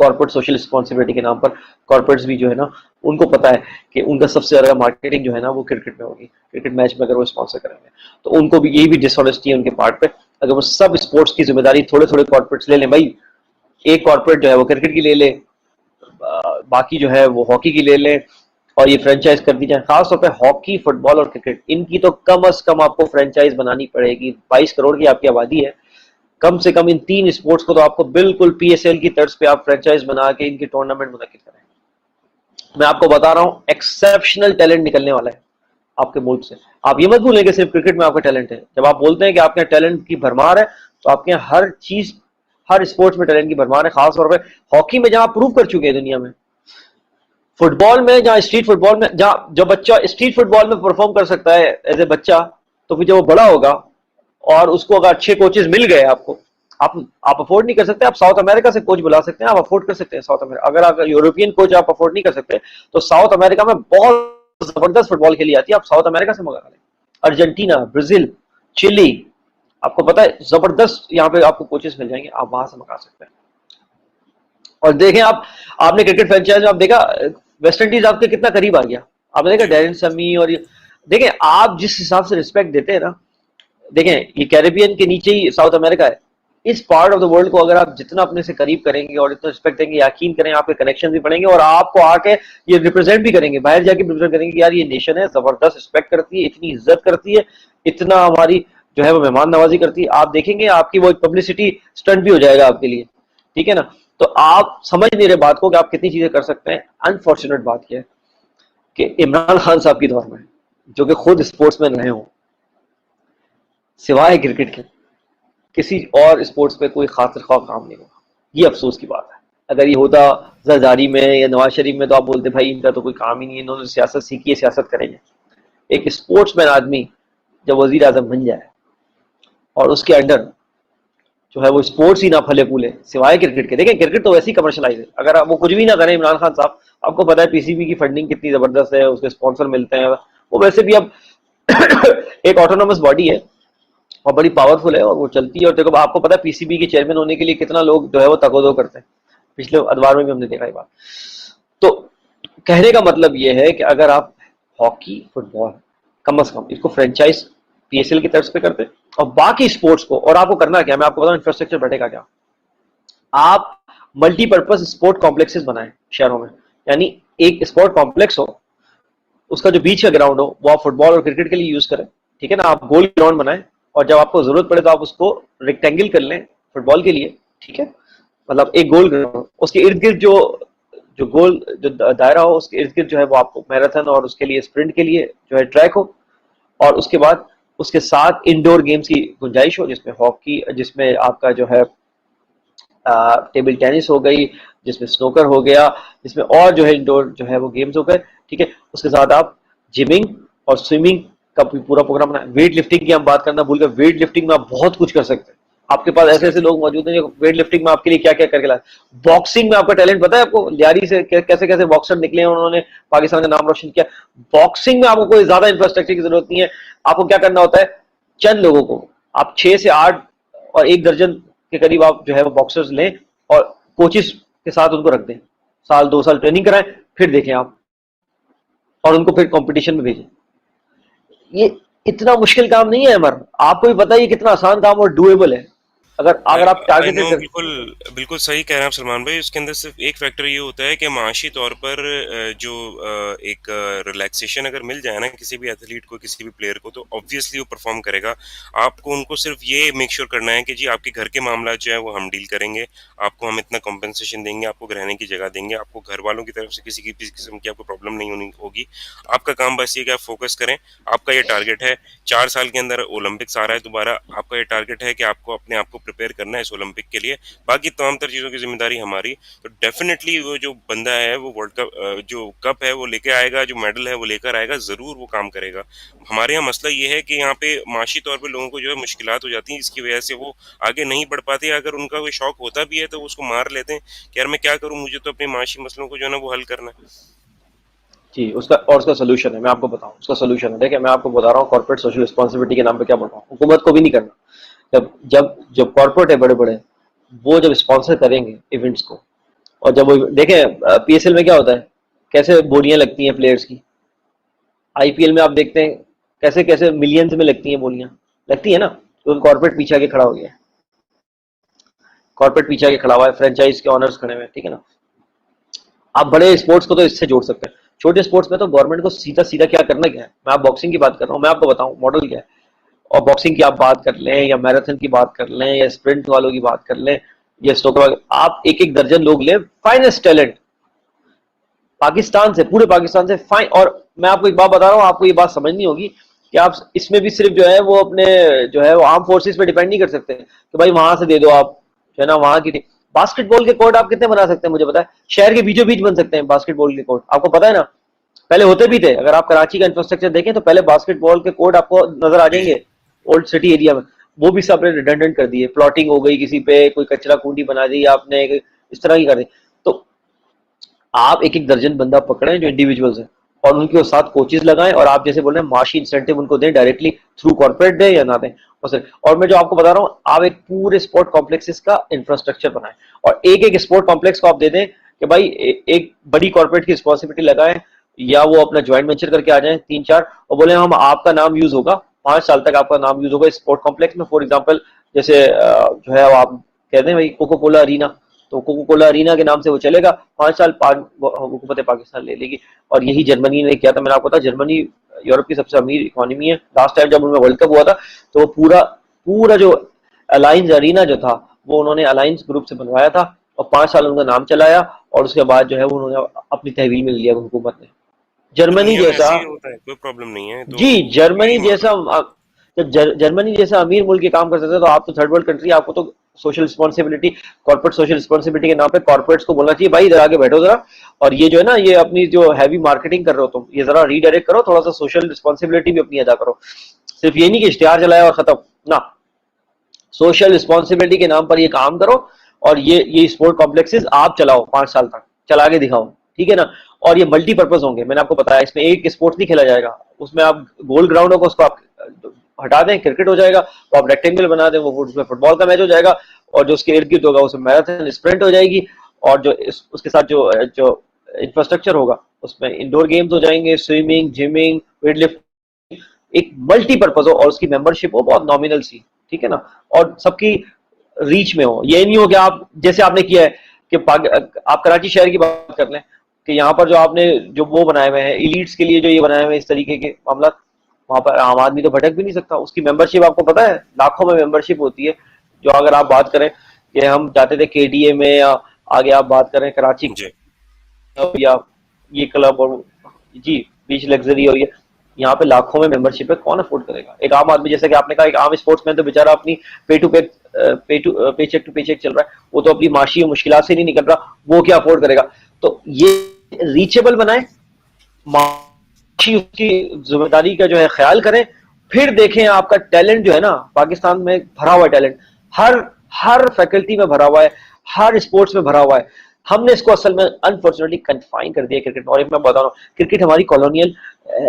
corporate social responsibility के नाम पर कॉर्पोरेट्स भी जो है ना, उनको पता है कि उनका सबसे ज्यादा मार्केटिंग जो है ना वो क्रिकेट में होगी, क्रिकेट मैच में अगर वो स्पॉन्सर करेंगे, तो उनको भी यही भी डिसऑनेस्टी है उनके पार्ट पे। अगर वो सब स्पोर्ट्स की जिम्मेदारी थोड़े थोड़े कॉर्पोरेट्स ले लें, भाई एक कॉर्पोरेट जो है वो क्रिकेट की ले ले, बाकी जो है वो हॉकी की ले ले, और ये फ्रेंचाइज कर दी जाए, खासतौर पे हॉकी, फुटबॉल और क्रिकेट, इनकी तो कम अज कम आपको फ्रेंचाइज बनानी पड़ेगी। 22 करोड़ की आपकी आबादी है, कम से कम इन तीन स्पोर्ट्स को तो आपको बिल्कुल पीएसएल की तर्ज पे आप फ्रेंचाइज बना के इनके टूर्नामेंट मुनक्किद करें। मैं आपको बता रहा हूँ एक्सेप्शनल टैलेंट निकलने वाला है आपके मुल्क से। आप ये मत भूलें कि सिर्फ क्रिकेट में आपका टैलेंट है। जब आप बोलते हैं कि आपके टैलेंट की भरमार है, तो आपके यहाँ हर चीज, हर स्पोर्ट्स में टैलेंट की भरमार है। खासतौर पर हॉकी में जहां प्रूव कर चुके हैं दुनिया में, फुटबॉल में जहां स्ट्रीट फुटबॉल में, जहां जो बच्चा स्ट्रीट फुटबॉल में परफॉर्म कर सकता है एज ए बच्चा, तो फिर जब वो बड़ा होगा और उसको अगर अच्छे कोचेस मिल गए, आपको आप अफोर्ड नहीं कर सकते, आप साउथ अमेरिका से कोच बुला सकते हैं, आप अफोर्ड कर सकते हैं साउथ अमेरिका। अगर आप यूरोपियन कोच आप अफोर्ड नहीं कर सकते, तो साउथ अमेरिका में बहुत जबरदस्त फुटबॉल खेली जाती है, आप साउथ अमेरिका से मंगा लें। अर्जेंटीना, ब्राजील, चिली, आपको पता है जबरदस्त यहाँ पे आपको कोचेस मिल जाएंगे, आप वहां से मंगा सकते हैं। और देखें आपने क्रिकेट फ्रेंचाइज में आप देखा वेस्ट इंडीज आपके कितना करीब आ गया, आपने देखा डैरेन समी, और ये देखें आप जिस हिसाब से रिस्पेक्ट देते हैं ना, देखें ये कैरेबियन के नीचे ही साउथ अमेरिका है। इस पार्ट ऑफ द वर्ल्ड को अगर आप जितना अपने से करीब करेंगे और इतना रिस्पेक्ट देंगे, यकीन करें आपके कनेक्शन भी बढ़ेंगे, और आपको आके ये रिप्रेजेंट भी करेंगे, बाहर जाके रिप्रेजेंट करेंगे कि यार ये नेशन है, जबरदस्त रिस्पेक्ट करती है, इतनी इज्जत करती है, इतना हमारी जो है वो मेहमान नवाजी करती है। आप देखेंगे आपकी वो पब्लिसिटी स्टंट भी हो जाएगा आपके लिए, ठीक है ना। तो आप समझ नहीं रहे बात को कि आप कितनी चीजें कर सकते हैं। अनफॉर्चुनेट बात यह है कि इमरान खान साहब की दौर में, जो कि खुद स्पोर्ट्समैन रहे हों, सिवाय क्रिकेट के किसी और स्पोर्ट्स पे कोई खातिर ख्वाह काम नहीं हुआ। ये अफसोस की बात है। अगर ये होता जरदारी में या नवाज शरीफ में, तो आप बोलते भाई इनका तो कोई काम ही नहीं है, इन्होंने सियासत सीखी है, सियासत करेंगे। एक स्पोर्ट्समैन आदमी जब वजीर आजम बन जाए और उसके अंडर जो है वो स्पोर्ट्स ही ना फले फूले सिवाय क्रिकेट के, देखें क्रिकेट तो वैसे ही कमर्शलाइज है, अगर आप वो कुछ भी ना करें इमरान खान साहब, आपको पता है पीसीबी की फंडिंग कितनी जबरदस्त है, उसके स्पॉन्सर मिलते हैं, वो वैसे भी अब एक ऑटोनोमस बॉडी है और बड़ी पावरफुल है और वो चलती है। और देखो आपको पता है पीसीबी के चेयरमैन होने के लिए कितना लोग जो है वो तगोदो करते हैं, पिछले अखबार में भी हमने देखा ये बात। तो कहने का मतलब ये है कि अगर आप हॉकी, फुटबॉल कम से कम इसको फ्रेंचाइज पीएसएल की तरफ पे करते और बाकी स्पोर्ट्स को, और आपको करना क्या, मैं आपको बताऊं इंफ्रास्ट्रक्चर बैठेगा क्या, आप मल्टीपर्पज स्पोर्ट कॉम्प्लेक्सेस बनाएं शहरों में। यानी एक स्पोर्ट कॉम्प्लेक्स हो, उसका जो बीच का ग्राउंड हो वो आप फुटबॉल और क्रिकेट के लिए यूज करें, ठीक है ना। आप गोल ग्राउंड बनाएं और जब आपको जरूरत पड़े तो आप उसको रेक्टेंगल कर लें फुटबॉल के लिए, ठीक है, मतलब एक गोल ग्राउंड, उसके इर्द गिर्द जो जो गोल जो दायरा हो उसके इर्द गिर्द जो है वो आपको मैराथन और उसके लिए स्प्रिंट के लिए जो है ट्रैक हो, और उसके बाद उसके साथ इंडोर गेम्स की गुंजाइश हो, जिसमें हॉकी, जिसमें आपका जो है टेबल टेनिस हो गई, जिसमें स्नोकर हो गया, जिसमें और जो है इंडोर जो है वो गेम्स हो गए, ठीक है। उसके साथ आप जिमिंग और स्विमिंग का पूरा प्रोग्राम बनाए। वेट लिफ्टिंग की हम बात करना भूल गए, वेट लिफ्टिंग में आप बहुत कुछ कर सकते हैं। आपके पास ऐसे ऐसे एग्जैक्टली। लोग मौजूद हैं जो वेट लिफ्टिंग में आपके लिए क्या क्या करके लाए। बॉक्सिंग में आपका टैलेंट पता है आपको, लियारी से कैसे कैसे बॉक्सर निकले हैं, उन्होंने पाकिस्तान का नाम रोशन किया। बॉक्सिंग में आपको कोई ज्यादा इंफ्रास्ट्रक्चर की जरूरत नहीं है। आपको क्या करना होता है, चंद लोगों को, आप 6 से 8 और 1 दर्जन के करीब आप जो है वो बॉक्सर्स लें और कोचिस के साथ उनको रख दें, साल 2 साल ट्रेनिंग कराएं, फिर देखें आप, और उनको फिर कंपटीशन में भेजें। ये इतना मुश्किल काम नहीं है अमर, आपको भी पता है ये कितना आसान काम और डुएबल है, अगर आई अगर आप आई नो, टारगेटेड कर। बिल्कुल बिल्कुल सही कह रहे हैं आप सलमान भाई। उसके अंदर सिर्फ एक फैक्टर ये होता है कि माशी तौर पर जो एक रिलैक्सेशन अगर मिल जाए ना किसी भी एथलीट को, किसी भी प्लेयर को, तो ऑब्वियसली वो परफॉर्म करेगा। आपको उनको सिर्फ ये मेक श्योर करना है कि जी आपके घर के मामला जो है वो हम डील करेंगे, आपको हम इतना कॉम्पेंसेशन देंगे, आपको रहने की जगह देंगे, आपको घर वालों की तरफ से किसी की भी किस्म की आपको प्रॉब्लम नहीं होनी होगी। आपका काम बस ये कि आप फोकस करें। आपका ये टारगेट है, 4 साल के अंदर ओलंपिक्स आ रहा है दोबारा, आपका ये टारगेट है कि आपको अपने आप को प्रिपेयर करना है इस ओलंपिक के लिए। बाकी तमाम तर चीज़ों की जिम्मेदारी हमारी। तो डेफिनेटली वो जो बंदा है वो वर्ल्ड कप जो कप है वो लेके आएगा, जो मेडल है वो लेकर आएगा, ज़रूर वो काम करेगा। हमारे यहाँ मसला ये है कि यहाँ पे माशी तौर पे लोगों को जो है मुश्किलात हो जाती हैं, इसकी वजह से वो आगे नहीं बढ़ पाते। अगर उनका कोई शौक होता भी है तो वो उसको मार लेते हैं कि यार मैं क्या करूँ, मुझे तो अपने माशी मसलों को जो है ना वो हल करना है। जी, उसका और उसका सोल्यूशन है, मैं आपको बताऊं उसका सोल्यूशन है। देखिए मैं आपको बता रहा हूँ कॉर्पोरेट सोशल रिस्पॉन्सिबिलिटी के नाम पे क्या बोल रहा हूँ, हुकूमत को भी नहीं करना। जब जब जब कॉर्पोरेट है बड़े बड़े, वो जब स्पॉन्सर करेंगे इवेंट्स को, और जब वो देखें पीएसएल में क्या होता है, कैसे बोलियां लगती हैं प्लेयर्स की, आईपीएल में आप देखते हैं कैसे कैसे मिलियंस में लगती हैं बोलियां, लगती है ना, तो कॉर्पोरेट पीछे आके खड़ा हो गया है। कॉर्पोरेट पीछे आके खड़ा हुआ है, फ्रेंचाइज के ऑनर्स खड़े हुए हैं, ठीक है ना। आप बड़े स्पोर्ट्स को तो इससे जोड़ सकते हैं, छोटे स्पोर्ट्स में तो गवर्नमेंट को सीधा सीधा क्या करना क्या है। मैं आप बॉक्सिंग की बात कर रहा हूँ, मैं आपको बताऊं मॉडल क्या है। और बॉक्सिंग की आप बात कर लें, या मैराथन की बात कर लें, या स्प्रिंट वालों की बात कर लें, या स्टोकर, आप एक एक दर्जन लोग लें, फाइनेस्ट टैलेंट पाकिस्तान से, पूरे पाकिस्तान से फाइन। और मैं आपको एक बात बता रहा हूँ, आपको ये बात समझनी होगी कि आप इसमें भी सिर्फ जो है वो अपने जो है वो आर्म फोर्सेस पे डिपेंड नहीं कर सकते कि भाई वहां से दे दो आप, जो है ना वहां की। बास्केटबॉल के कोर्ट आप कितने बना सकते हैं मुझे पता है, शहर के बीचों बीच बन सकते हैं बास्केटबॉल के कोर्ट, आपको पता है ना। पहले होते भी थे, अगर आप कराची का इंफ्रास्ट्रक्चर देखें तो पहले बास्केटबॉल के कोर्ट आपको नजर आ जी जी। जाएंगे ओल्ड सिटी एरिया में। वो भी सब रिडंडेंट कर दिए, प्लॉटिंग हो गई किसी पे, कोई कचरा कुंडी बना दी आपने, इस तरह की कर दी। तो आप एक एक दर्जन बंदा पकड़ें जो इंडिविजुअल्स हैं, और उनके साथ कोचेज लगाएं, और आप जैसे बोल रहे हैं माशी इंसेंटिव उनको दें, डायरेक्टली थ्रू कॉर्पोरेट दें या ना दें। और मैं जो आपको बता रहा हूँ, आप एक पूरे स्पोर्ट कॉम्प्लेक्सेस का इंफ्रास्ट्रक्चर बनाएं, और एक एक स्पोर्ट कॉम्प्लेक्स को आप दे दें कि भाई एक बड़ी कॉर्पोरेट की रिस्पॉन्सिबिलिटी लगाएं, या वो अपना ज्वाइंट वेंचर करके आ जाएं 3-4, और बोले हम आपका नाम यूज होगा, 5 साल तक आपका नाम यूज होगा इस स्पोर्ट कॉम्प्लेक्स में। फॉर एग्जाम्पल जैसे जो है आप कहते हैं भाई कोको कोला अरीना, तो कोको कोला अरीना के नाम से वो चलेगा 5 साल, हुकूमत पाकिस्तान ले लेगी। और यही जर्मनी ने किया था, मैंने आपको पता, जर्मनी यूरोप की सबसे अमीर इकोनॉमी है। लास्ट टाइम जब उनमें वर्ल्ड कप हुआ था तो वो पूरा पूरा जो अलायंस अरीना जो था वो उन्होंने अलायंस ग्रुप से बनवाया था, और 5 साल उनका नाम चलाया, और उसके बाद जो है वो उन्होंने अपनी तहवील में लिया हुकूमत ने। जर्मनी दुनिया में जैसा, ऐसे ही होता है, कोई प्रॉब्लम नहीं है। तो जी वही जर्मनी जैसा, जब जर्मनी जैसा अमीर मुल्क ये काम कर सकते हैं, तो आप तो थर्ड वर्ल्ड कंट्री, आपको तो social responsibility, corporate social responsibility के नाम पे कॉर्पोरेट्स को बोलना चाहिए भाई इधर आके बैठो जरा, और ये जो है ना ये अपनी जो हैवी मार्केटिंग कर रहे हो तुम, ये जरा रीडायरेक्ट करो, थोड़ा सा सोशल रिस्पॉन्सिबिलिटी भी अपनी अदा करो। सिर्फ ये नहीं कि इश्तेहार चलाया और खत्म ना, सोशल रिस्पॉन्सिबिलिटी के नाम पर ये काम करो, और ये स्पोर्ट कॉम्प्लेक्सेस आप चलाओ 5 साल तक, चला के दिखाओ, ठीक है ना। और ये मल्टीपर्पज होंगे, मैंने आपको बताया इसमें एक स्पोर्ट नहीं खेला जाएगा, उसमें आप गोल ग्राउंड होगा उसको आप हटा दें, क्रिकेट हो जाएगा, वो आप रेक्टेंगल बना दें, वो उसमें फुटबॉल का मैच हो जाएगा, और जो उसके इर्द गिर्द होगा उसमें मैराथन स्प्रिंट हो जाएगी, और जो उसके साथ जो जो इंफ्रास्ट्रक्चर होगा उसमें इंडोर गेम्स हो जाएंगे, स्विमिंग, जिमिंग, वेट लिफ्ट, एक मल्टीपर्पज हो, और उसकी मेंबरशिप हो बहुत नॉमिनल सी, ठीक है ना, और सबकी रीच में हो। ये नहीं हो कि आप जैसे आपने किया है कि आप कराची शहर की बात कर लें कि यहाँ पर जो आपने जो वो बनाए हुए हैं इलीट्स के लिए, जो ये बनाए हुए हैं इस तरीके के मामला, वहां पर आम आदमी तो भटक भी नहीं सकता। उसकी मेंबरशिप आपको पता है लाखों में मेंबरशिप होती है। जो अगर आप बात करें कि हम जाते थे केडीए में, या आगे आप बात करें कराची, जी या ये क्लब और जी बीच लग्जरी और ये यहाँ पे लाखों में मेंबरशिप है, कौन अफोर्ड करेगा? एक आम आदमी, जैसे कि आपने कहा, एक आम स्पोर्ट्समैन तो बेचारा अपनी पे टू पे चेक टू पे चेक चल रहा है, वो तो अपनी माशी मुश्किलात से नहीं निकल रहा, वो क्या अफोर्ड करेगा? तो ये रीचेबल बनाए, माशी उसकी जिम्मेदारी का जो है ख्याल करें, फिर देखें आपका टैलेंट जो है ना, पाकिस्तान में भरा हुआ टैलेंट, हर हर फैकल्टी में भरा हुआ है, हर स्पोर्ट्स में भरा हुआ है। हमने इसको असल में अनफॉर्चुनेटली कन्फाइन कर दिया क्रिकेट में। और एक मैं बता रहा हूँ, क्रिकेट हमारी कॉलोनियल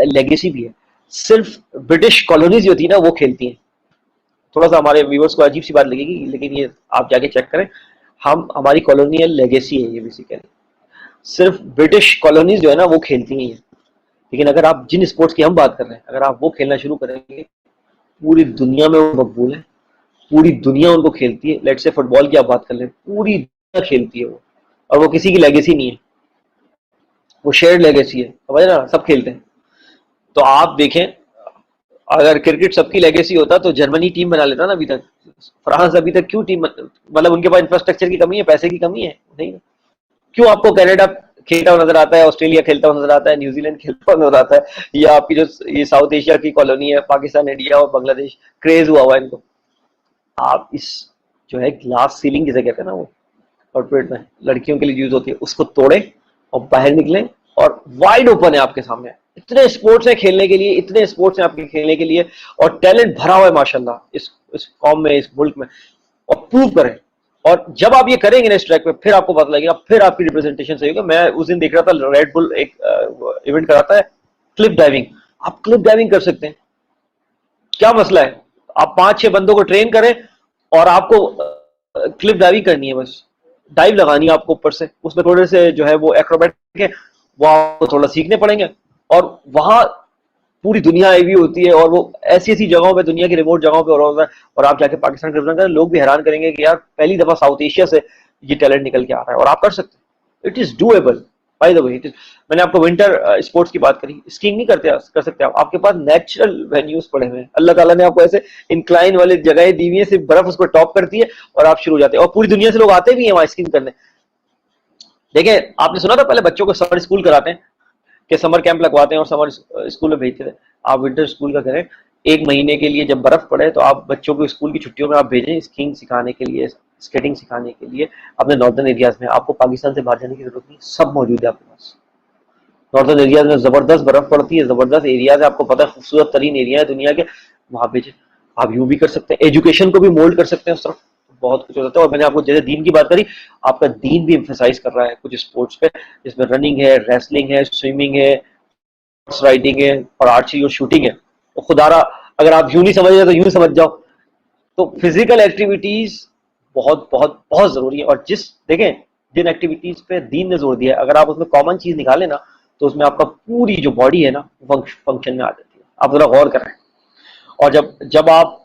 लेगेसी भी है। सिर्फ ब्रिटिश कॉलोनीज होती है ना, वो खेलती हैं। थोड़ा सा हमारे व्यूअर्स को अजीब सी बात लगेगी, लेकिन ये आप जाके चेक करें, हम हमारी कॉलोनियल लेगेसी है ये बेसिकली। सिर्फ ब्रिटिश कॉलोनीज जो है ना वो खेलती हैं। लेकिन अगर आप जिन स्पोर्ट्स की हम बात कर रहे हैं, अगर आप वो खेलना शुरू करेंगे, पूरी दुनिया में वो मकबूल है, पूरी दुनिया उनको खेलती है। लेट से फुटबॉल की आप बात कर लें, पूरी दुनिया खेलती है वो, और वो किसी की लेगेसी नहीं है, वो शेयर्ड लेगेसी है, समझ रहे ना, सब खेलते हैं। तो आप देखें, अगर क्रिकेट सबकी लेगेसी होता तो जर्मनी टीम बना लेता ना अभी तक। फ्रांस अभी तक क्यों टीम, मतलब उनके पास इंफ्रास्ट्रक्चर की कमी है, पैसे की कमी है? नहीं। क्यों आपको कनाडा खेलता हुआ नजर आता है, ऑस्ट्रेलिया खेलता हुआ नजर आता है, न्यूजीलैंड खेलता हुआ नजर आता है, या आपकी जो ये साउथ एशिया की कॉलोनी है, पाकिस्तान, इंडिया और बांग्लादेश, क्रेज हुआ हुआ है इनको? आप इस जो है ग्लास सीलिंग जिसे कहते हैं ना, वो कॉर्पोरेट में लड़कियों के लिए यूज होती है, उसको तोड़े और बाहर निकले, और वाइड ओपन है आपके सामने। इतने स्पोर्ट्स हैं खेलने के लिए, इतने स्पोर्ट्स हैं आपके खेलने के लिए, और टैलेंट भरा हुआ है माशाल्लाह इस कौम में, इस मुल्क में, और प्रूव करें। और जब आप ये करेंगे ना इस ट्रैक पे, फिर आपको पता लगेगा, फिर आपकी रिप्रेजेंटेशन सही होगा। मैं उस दिन देख रहा था, रेड बुल एक इवेंट कराता है क्लिफ डाइविंग। आप क्लिफ डाइविंग कर सकते हैं, क्या मसला है? आप 5-6 बंदों को ट्रेन करें और आपको क्लिफ डाइविंग करनी है, बस डाइव लगानी है आपको ऊपर से। उसमें थोड़े से जो है वो एक्रोबैटिक है, वो आपको थोड़ा सीखने पड़ेंगे। और वहां पूरी दुनिया आई हुई होती है, और वो ऐसी ऐसी जगहों पे, दुनिया की रिमोट जगहों पे हो रहा है, और आप जाके पाकिस्तान रिप्रेजेंट करें, लोग भी हैरान करेंगे कि यार पहली दफा साउथ एशिया से ये टैलेंट निकल के आ रहा है, और आप कर सकते हैं। It is doable. By the way, मैंने आपको विंटर स्पोर्ट्स की बात करी, स्कीइंग नहीं कर सकते आप, आपके पास नेचुरल वेन्यूज पड़े हुए हैं। अल्लाह ताला ने आपको ऐसे इंक्लाइन वाले जगह दी हुई है, सिर्फ बर्फ उसको टॉप करती है और आप शुरू हो जाते हैं, और पूरी दुनिया से लोग आते भी हैं वहां स्कीइंग करने। देखिए, आपने सुना था पहले बच्चों को समर स्कूल कराते हैं, कि समर कैंप लगवाते हैं और समर स्कूल में भेजते थे। आप विंटर स्कूल का करें, 1 महीने के लिए जब बर्फ पड़े तो आप बच्चों को स्कूल की छुट्टियों में आप भेजें स्कीइंग सिखाने के लिए, स्केटिंग सिखाने के लिए अपने नॉर्दर्न एरियाज में। आपको पाकिस्तान से बाहर जाने की जरूरत नहीं, सब मौजूद है आपके पास। नॉर्दर्न एरियाज में जबरदस्त बर्फ पड़ती है, जबरदस्त एरियाज है, आपको पता है खूबसूरत तरीन एरिया है दुनिया के, वहां भेजें। आप यूं भी कर सकते हैं, एजुकेशन को भी मोल्ड कर सकते हैं उस तरफ, बहुत कुछ होता है। और मैंने आपको जैसे दीन की बात करी, आपका दीन भी एम्फेसाइज कर रहा है कुछ स्पोर्ट्स पे, जिसमें रनिंग है, रेसलिंग है, स्विमिंग है, हॉर्स राइडिंग है, और आर्चरी और शूटिंग है। तो खुदारा अगर आप यूं नहीं समझ रहे तो यूं समझ जाओ। तो फिजिकल एक्टिविटीज बहुत बहुत बहुत जरूरी है। और देखें, जिन एक्टिविटीज पे दीन ने जोर दिया है, अगर आप उसमें कॉमन चीज निकालें ना, तो उसमें आपका पूरी जो बॉडी है ना फंक्शन में आ जाती है। आप जरा गौर करें। और जब आप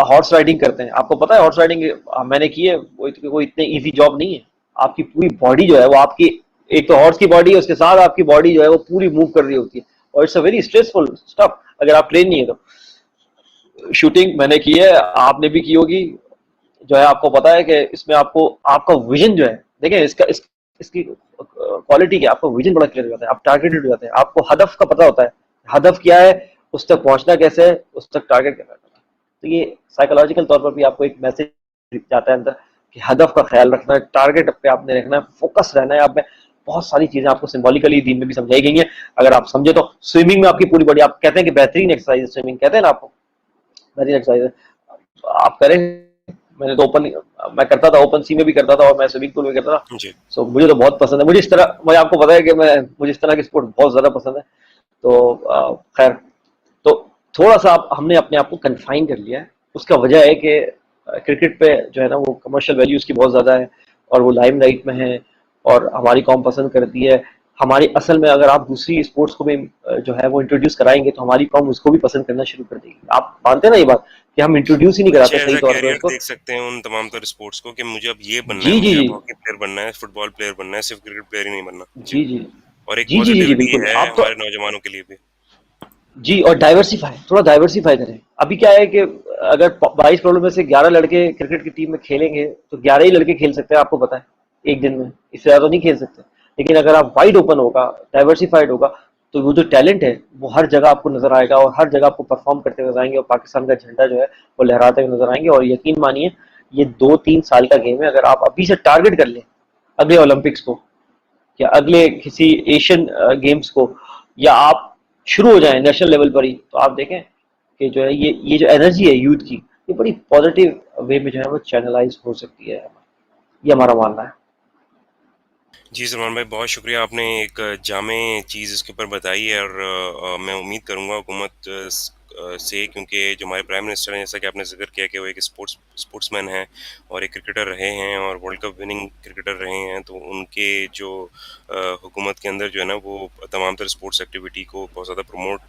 हॉर्स राइडिंग करते हैं, आपको पता है हॉर्स राइडिंग मैंने की है, वो इतने इजी जॉब नहीं है। आपकी पूरी बॉडी जो है वो आपकी, एक तो हॉर्स की बॉडी है, उसके साथ आपकी बॉडी जो है वो पूरी मूव कर रही होती है, और it's a very stressful stuff अगर आप ट्रेन नहीं है तो। शूटिंग मैंने की है, आपने भी की होगी, जो है आपको पता है कि इसमें आपको आपका विजन जो है, देखें इसकी क्वालिटी क्या, आपका विजन बड़ा क्लियर हो जाता है, आप टारगेटेड हो जाते हैं, आपको हदफ का पता होता है, हदफ क्या है, उस तक पहुंचना कैसे है, उस तक टारगेट कैसे है। तो ये साइकोलॉजिकल तौर पर भी आपको एक मैसेज जाता है अंदर कि हदफ का ख्याल रखना है, टारगेट पे आपने रखना है, फोकस रहना है आप में। बहुत सारी चीजें आपको सिंबॉलिकली दीन में भी समझाई गई हैं, अगर आप समझे तो। स्विमिंग में आपकी पूरी बॉडी, आप कहते हैं कि बेहतरीन एक्सरसाइज है स्विमिंग, कहते हैं ना आपको बेहतरीन एक्सरसाइज है, आप करें। मैंने तो मैं करता था, ओपन सी में भी करता था, और मैं स्विमिंग पूल में करता था। सो मुझे तो बहुत पसंद है, मुझे आपको पता है कि मुझे इस तरह के स्पोर्ट बहुत ज्यादा पसंद है। तो खैर, तो थोड़ा सा हमने अपने आप को कन्फाइन कर लिया है। उसका वजह है कि क्रिकेट पे जो है ना वो कमर्शियल वैल्यू उसकी बहुत ज़्यादा है, और वो लाइमलाइट में है, और हमारी कौम पसंद करती है। हमारी असल में अगर आप दूसरी स्पोर्ट्स को भी जो है वो इंट्रोड्यूस कराएंगे तो हमारी कौम उसको भी पसंद करना शुरू कर देगी। आप मानते हैं ना ये बात कि हम इंट्रोड्यूस ही नहीं कराते सही तौर पे उसको? देख सकते हैं उन तमाम तरह स्पोर्ट्स को कि मुझे अब ये बनना जी है, जी मुझे जी हॉकी प्लेयर बनना है, फुटबॉल प्लेयर बनना है, सिर्फ क्रिकेट प्लेयर ही नहीं बनना। जी जी और एक जी जी जी जी पॉजिटिविटी बिल्कुल। है आप तो हमारे नौजवानों के लिए भी। जी, और थोड़ा डाइवर्सिफाई करें। अभी क्या है कि अगर 22 करोड़ में से 11 लड़के क्रिकेट की टीम में खेलेंगे तो 11 ही लड़के खेल सकते हैं, आपको पता है, एक दिन में, इससे ज्यादा नहीं खेल सकते। लेकिन अगर आप वाइड ओपन होगा, डाइवर्सिफाइड होगा, तो वो जो टैलेंट है वो हर जगह आपको नजर आएगा और हर जगह आपको परफॉर्म करते नजर आएंगे और पाकिस्तान का झंडा जो है वो लहराते हुए नजर आएंगे। और यकीन मानिए ये 2-3 साल का गेम है। अगर आप अभी से टारगेट कर लें अगले ओलंपिक्स को या अगले किसी एशियन गेम्स को, या आप शुरू हो जाएं नेशनल लेवल पर ही, तो आप देखें कि जो है ये जो एनर्जी है यूथ की, ये बड़ी पॉजिटिव वे में जो है वो चैनलाइज हो सकती है। ये हमारा मानना है। जी सलमान भाई, बहुत शुक्रिया, आपने एक जामे चीज़ इसके ऊपर बताई है। और मैं उम्मीद करूंगा हुकूमत से, क्योंकि जो हमारे प्राइम मिनिस्टर हैं, जैसा कि आपने जिक्र किया कि वो एक स्पोर्ट्समैन हैं और एक क्रिकेटर रहे हैं और वर्ल्ड कप विनिंग क्रिकेटर रहे हैं, तो उनके जो हुकूमत के अंदर जो है ना वो तमाम तरह स्पोर्ट्स एक्टिविटी को बहुत ज़्यादा प्रमोट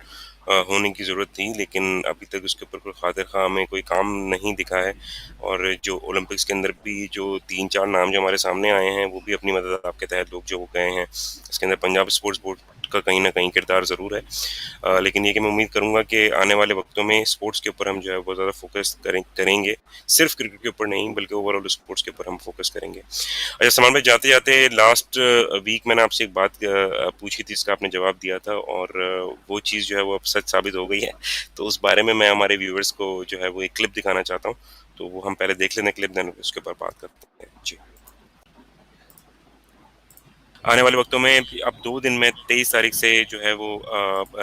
होने की ज़रूरत थी, लेकिन अभी तक उसके ऊपर कोई खातिर ख़्वाह हमें कोई काम नहीं दिखा है। और जो ओलंपिक्स के अंदर भी जो 3-4 नाम जो हमारे सामने आए हैं, वो भी अपनी मदद आपके तहत लोग जो वो गए हैं, इसके अंदर पंजाब स्पोर्ट्स बोर्ड का कहीं ना कहीं किरदार ज़रूर है। लेकिन ये कि मैं उम्मीद करूंगा कि आने वाले वक्तों में स्पोर्ट्स के ऊपर हम जो है बहुत ज़्यादा फोकस करेंगे, सिर्फ क्रिकेट के ऊपर नहीं बल्कि ओवरऑल स्पोर्ट्स के ऊपर हम फोकस करेंगे। अच्छा सलमान भाई, जाते जाते लास्ट वीक मैंने आपसे एक बात पूछी थी, इसका आपने जवाब दिया था, और वो चीज़ जो है वो अब सच साबित हो गई है। तो उस बारे में मैं हमारे व्यूअर्स को जो है वो एक क्लिप दिखाना चाहता हूँ, तो वो हम पहले देख लेते क्लिप, देन उसके ऊपर बात करते हैं। जी, आने वाले वक्तों में अब 2 दिन में 23 तारीख से जो है वो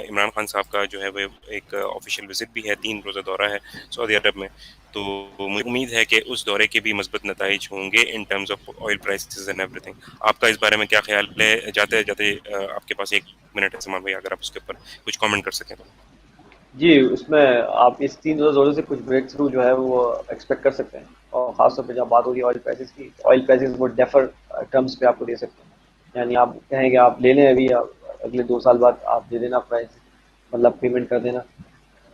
इमरान खान साहब का जो है वो एक ऑफिशियल विजिट भी है, 3 रोज़ा दौरा है सऊदी अरब में। तो मुझे उम्मीद है कि उस दौरे के भी मस्बत नताइज होंगे in terms of oil prices and everything. आपका इस बारे में क्या ख्याल है? जाते जाते आपके पास 1 मिनट है सलमान भाई, अगर आप उसके ऊपर कुछ कमेंट कर सकें तो। जी, उसमें आप इस 3 रोज़े से कुछ ब्रेक थ्रू जो है वो एक्सपेक्ट कर सकते हैं। और ख़ासतौर पे जब बात होगी ऑयल प्राइसेस की, ऑयल प्राइसेस वो डेफर टर्म्स पे आपको दे सकते हैं। यानी आप कहेंगे आप ले लें अभी, अगले 2 साल बाद आप दे देना प्राइस, मतलब पेमेंट कर देना।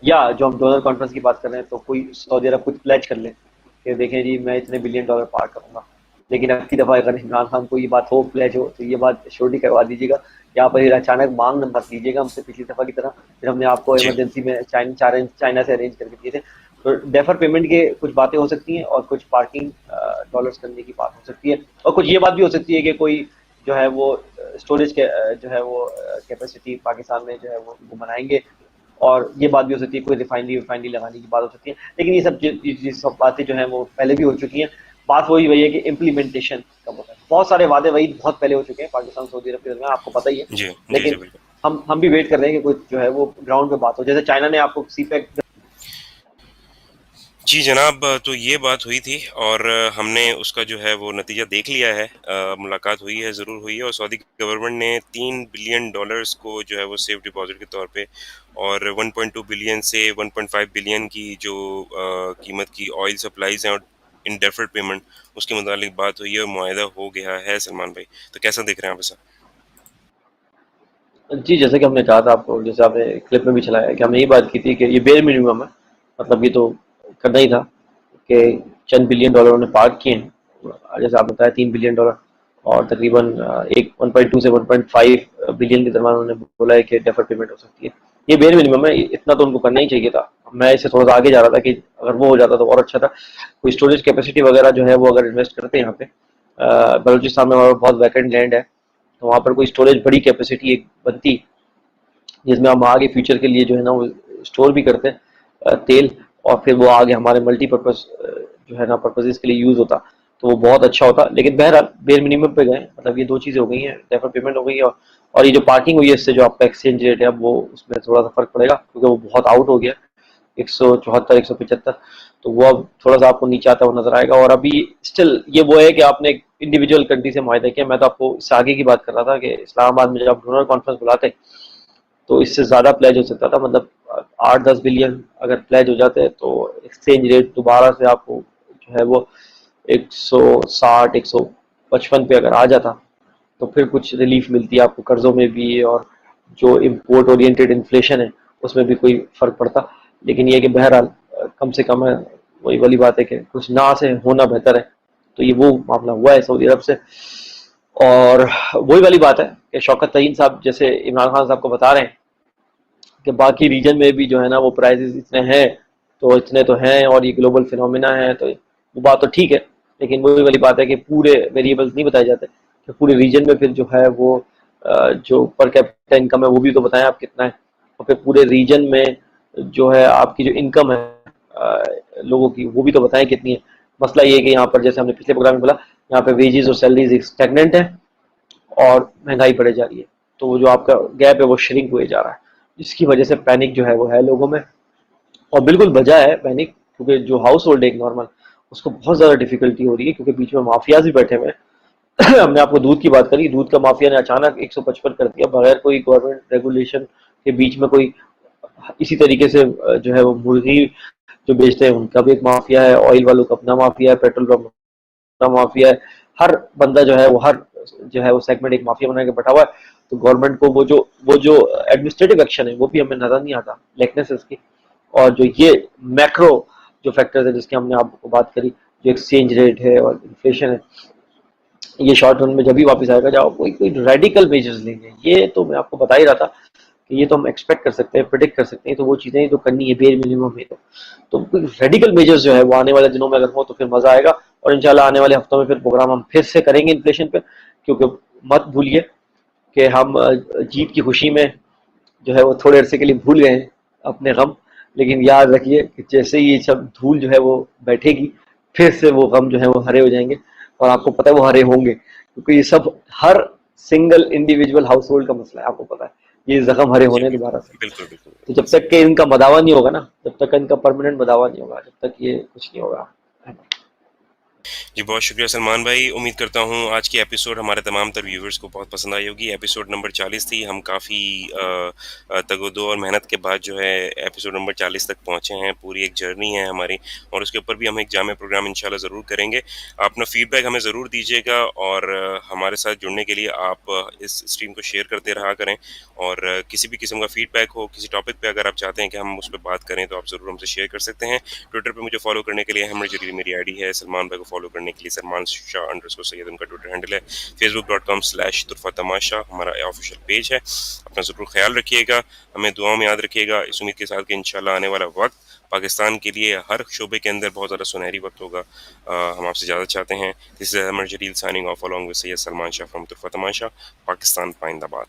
या जो हम डॉलर कॉन्फ्रेंस की बात कर रहे हैं, तो कोई सऊदी अरब कुछ प्लेज कर ले कि देखें जी मैं इतने बिलियन डॉलर पार करूंगा। लेकिन अब की दफ़ा अगर इमरान खान को ये बात हो, प्लेज हो, तो ये बात श्योरिटी करवा दीजिएगा। यहाँ पर ये अचानक मांग मत लीजिएगा हमसे पिछली दफ़ा की तरह, फिर हमने आपको जी इमरजेंसी में चाइना से अरेंज करके दिए थे। तो डेफर पेमेंट के कुछ बातें हो सकती हैं और कुछ पार्किंग डॉलर्स करने की बात हो सकती है, और कुछ ये बात भी हो सकती है कि कोई जो है वो स्टोरेज के जो है वो कैपेसिटी पाकिस्तान में जो है वो बनाएंगे। और ये बात भी हो सकती है कोई रिफाइनरी रिफाइनरी लगाने की बात हो सकती है। लेकिन ये सब बातें जो हैं वो पहले भी हो चुकी हैं। बात वही है कि इम्प्लीमेंटेशन कब होता है। बहुत सारे वादे वही बहुत पहले हो चुके हैं पाकिस्तान सऊदी अरब के दरमियान, आपको पता ही है। जी जी जी, लेकिन बिल्कुल। हम भी वेट कर रहे हैं कि कुछ जो है वो ग्राउंड पे बात हो। जैसे चाइना ने आपको सी पैक। जी जनाब, तो ये बात हुई थी और हमने उसका जो है वो नतीजा देख लिया है। मुलाकात हुई है, ज़रूर हुई है, और सऊदी गवर्नमेंट ने $3 बिलियन को जो है वो सेफ डिपॉजिट के तौर पे, और 1.2 बिलियन से 1.5 बिलियन की जो कीमत की ऑयल सप्लाईज हैं और इन डेफर्ड पेमेंट, उसके मुतालिक बात हुई है और मुआहदा हो गया है। सलमान भाई, तो कैसा देख रहे हैं आप इसे? जी, जैसे कि हमने कहा था आपको, जैसे आपने क्लिप में भी चलाया कि हमने ये बात की थी कि ये बेयर मिनिमम है। मतलब ये तो करना ही था कि चंद बिलियन डॉलर उन्होंने पार्क किए हैं। जैसे आपने बताया $3 बिलियन, और तकरीबन एक 1.2 से 1.5 बिलियन के दरमियान उन्होंने बोला है कि डेफर पेमेंट हो सकती है। ये बेयर मिनिमम है, इतना तो उनको करना ही चाहिए था। मैं इससे थोड़ा सा आगे जा रहा था कि अगर वो हो जाता तो और अच्छा था। कोई स्टोरेज कैपेसिटी वगैरह जो है वो अगर इन्वेस्ट करते हैं यहाँ पे, बलूचिस्तान में हमारा बहुत वैकेंट लैंड है, तो वहाँ पर कोई स्टोरेज बड़ी कैपेसिटी एक बनती जिसमें हम आगे फ्यूचर के लिए जो है ना वो स्टोर भी करते हैं तेल, और फिर वो आगे हमारे मल्टीपर्पज़ जो है ना पर्पजेज़ के लिए यूज़ होता, तो वो बहुत अच्छा होता। लेकिन बहरहाल बेयर मिनिमम पे गए, मतलब ये 2 चीज़ें हो गई हैं, डेफर पेमेंट हो गई है, और ये जो पार्किंग हुई है इससे जो आपका एक्सचेंज रेट है अब वो उसमें थोड़ा सा फ़र्क पड़ेगा, क्योंकि वो बहुत आउट हो गया 174 175। तो वो अब थोड़ा सा आपको नीचे आता हुआ नजर आएगा। और अभी स्टिल ये वो है कि आपने एक इंडिविजुअल कंट्री से मुआहदा किया। मैं तो आपको इससे आगे की बात कर रहा था कि इस्लामाबाद में जब आप डोनर कॉन्फ्रेंस बुलाते तो इससे ज़्यादा प्लेज हो सकता था। मतलब 8-10 बिलियन अगर प्लेज हो जाते तो एक्सचेंज रेट दोबारा से आपको जो है वो 160 155 पे अगर आ जाता, तो फिर कुछ रिलीफ मिलती है आपको कर्जों में भी, और जो इम्पोर्ट ओरिएंटेड इन्फ्लेशन है उसमें भी कोई फ़र्क पड़ता। लेकिन ये कि बहरहाल कम से कम है, वही वाली बात है कि कुछ ना से होना बेहतर है। तो ये वो मामला हुआ है सऊदी अरब से। और वही वाली बात है कि शौकत तरीन साहब जैसे इमरान खान साहब को बता रहे हैं कि बाकी रीजन में भी जो है ना वो प्राइसेस इतने हैं, तो इतने तो हैं और ये ग्लोबल फिनोमिना है, तो वो बात तो ठीक है। लेकिन वही वाली बात है कि पूरे वेरिएबल्स नहीं बताए जाते। कि पूरे रीजन में फिर जो है वो जो पर कैपिटा इनकम है वो भी तो बताएं आप कितना है, और फिर पूरे रीजन में जो है आपकी जो इनकम है लोगों की वो भी तो बताएं कितनी है। मसला ये है कि यहाँ पर जैसे हमने पिछले प्रोग्राम में बोला, यहाँ पे वेजेस और सैलरीज स्टैग्नेंट है और महंगाई बढ़े जा रही है, तो वो जो आपका गैप है वो श्रिंक हुए जा रहा है, जिसकी वजह से पैनिक जो है वो है लोगों में। और बिल्कुल वजह है पैनिक, क्योंकि जो हाउस होल्ड है एक नॉर्मल, उसको बहुत ज़्यादा डिफिकल्टी हो रही है, क्योंकि बीच में माफियाज भी बैठे हुए हैं। हमने आपको दूध की बात करी, दूध का माफिया ने अचानक 155 कर दिया बगैर कोई गवर्नमेंट रेगुलेशन के। बीच में कोई इसी तरीके से जो है वो मुर्गी जो बेचते हैं उनका भी एक माफिया है, ऑयल वालों का अपना माफिया है, पेट्रोल पंप का माफिया है। हर बंदा जो है वो हर जो है वो सेगमेंट एक माफिया बना के बैठा हुआ है। तो गवर्नमेंट को वो जो एडमिनिस्ट्रेटिव एक्शन है वो भी हमें नजर नहीं आता, लेकनेस इसकी। और जो ये मैक्रो जो फैक्टर्स है जिसकी हमने आपको बात करी, जो एक्सचेंज रेट है और इन्फ्लेशन है, ये शॉर्ट रन में जब भी वापस आएगा जब कोई कोई रेडिकल मेजर्स लेंगे। ये तो मैं आपको बता ही रहा था कि ये तो हम एक्सपेक्ट कर सकते हैं, प्रिडिक्ट कर सकते हैं, तो वो चीज़ें तो करनी है बेयर मिनिमम में। तो कोई रेडिकल मेजर्स जो है वो आने वाले दिनों में अगर हो तो फिर मज़ा आएगा। और इंशाल्लाह आने वाले हफ्तों में फिर प्रोग्राम हम फिर से करेंगे इन्फ्लेशन पे, क्योंकि मत भूलिए कि हम जीत की खुशी में जो है वो थोड़े अरसे के लिए भूल गए हैं अपने गम, लेकिन याद रखिए कि जैसे ही ये सब धूल जो है वो बैठेगी फिर से वो गम जो है वो हरे हो जाएंगे। और आपको पता है वो हरे होंगे, क्योंकि ये सब हर सिंगल इंडिविजुअल हाउस होल्ड का मसला है, आपको पता है ये जख्म हरे जी होने दोबारा से। बिल्कुल बिल्कुल। तो जब तक कि इनका मदावा नहीं होगा ना, जब तक इनका परमानेंट मदावा नहीं होगा, जब तक ये कुछ नहीं होगा। जी बहुत शुक्रिया सलमान भाई। उम्मीद करता हूँ आज की एपिसोड हमारे तमाम तर व्यूवर्स को बहुत पसंद आई होगी। एपिसोड नंबर 40 थी, हम काफ़ी तगोदो और मेहनत के बाद जो है एपिसोड नंबर 40 तक पहुँचे हैं। पूरी एक जर्नी है हमारी, और उसके ऊपर भी हम एक जामे प्रोग्राम इंशाल्लाह ज़रूर करेंगे। अपना फीडबैक हमें ज़रूर दीजिएगा, और हमारे साथ जुड़ने के लिए आप इस स्ट्रीम को शेयर करते रहा करें। और किसी भी किस्म का फीडबैक हो, किसी टॉपिक पे अगर आप चाहते हैं कि हम उस पर बात करें तो आप ज़रूर हमसे शेयर कर सकते हैं। ट्विटर पे मुझे फॉलो करने के लिए हमर जलील मेरी आईडी है, सलमान भाई को फॉलो करने के लिए सलमान शाह अंडरस्कोर सैयद उनका ट्विटर हैंडल है। facebook.com/तुरफा-तमाशा हमारा ऑफिशियल पेज है। अपना ज़रूर ख्याल रखिएगा, हमें दुआओं में याद रखिएगा, इस उम्मीद के साथ कि इंशाल्लाह आने वाला वक्त पाकिस्तान के लिए हर शोबे के अंदर बहुत ज़्यादा सुनहरी वक्त होगा। हम आपसे ज़्यादा चाहते हैं। This is Hamar Jalil signing off along with Syed Salman Shah from तुरफा-तमाशा, पाकिस्तान पाइंदाबाद।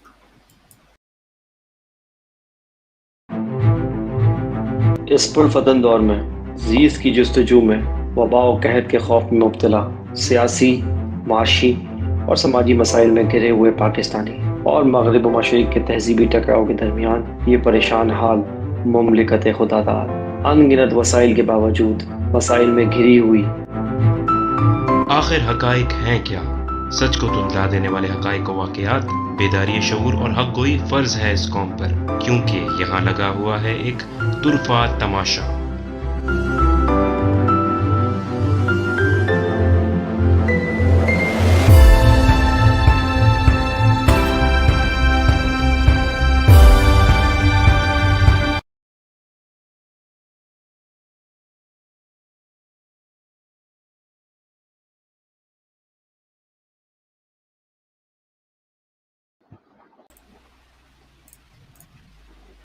इस पुरफतन दौर में जीज़ की जस्तजू में वबा और कहत के खौफ में मुब्तला सियासी, माशी और समाजी मसाइल में घिरे हुए पाकिस्तानी और मगरिब व मशरिक़ के तहज़ीबी टकराव के दरमियान ये परेशान हाल मुमलिकत खुदादार अनगिनत वसाइल के बावजूद मसाइल में घिरी हुई। आखिर हकाइक हैं क्या? सच को धुंधला देने वाले हकाइक व वाक़यात, बेदारी शऊर और हक गोई फ़र्ज़ है इस कौम पर, क्योंकि यहाँ लगा हुआ है एक तुरफा तमाशा।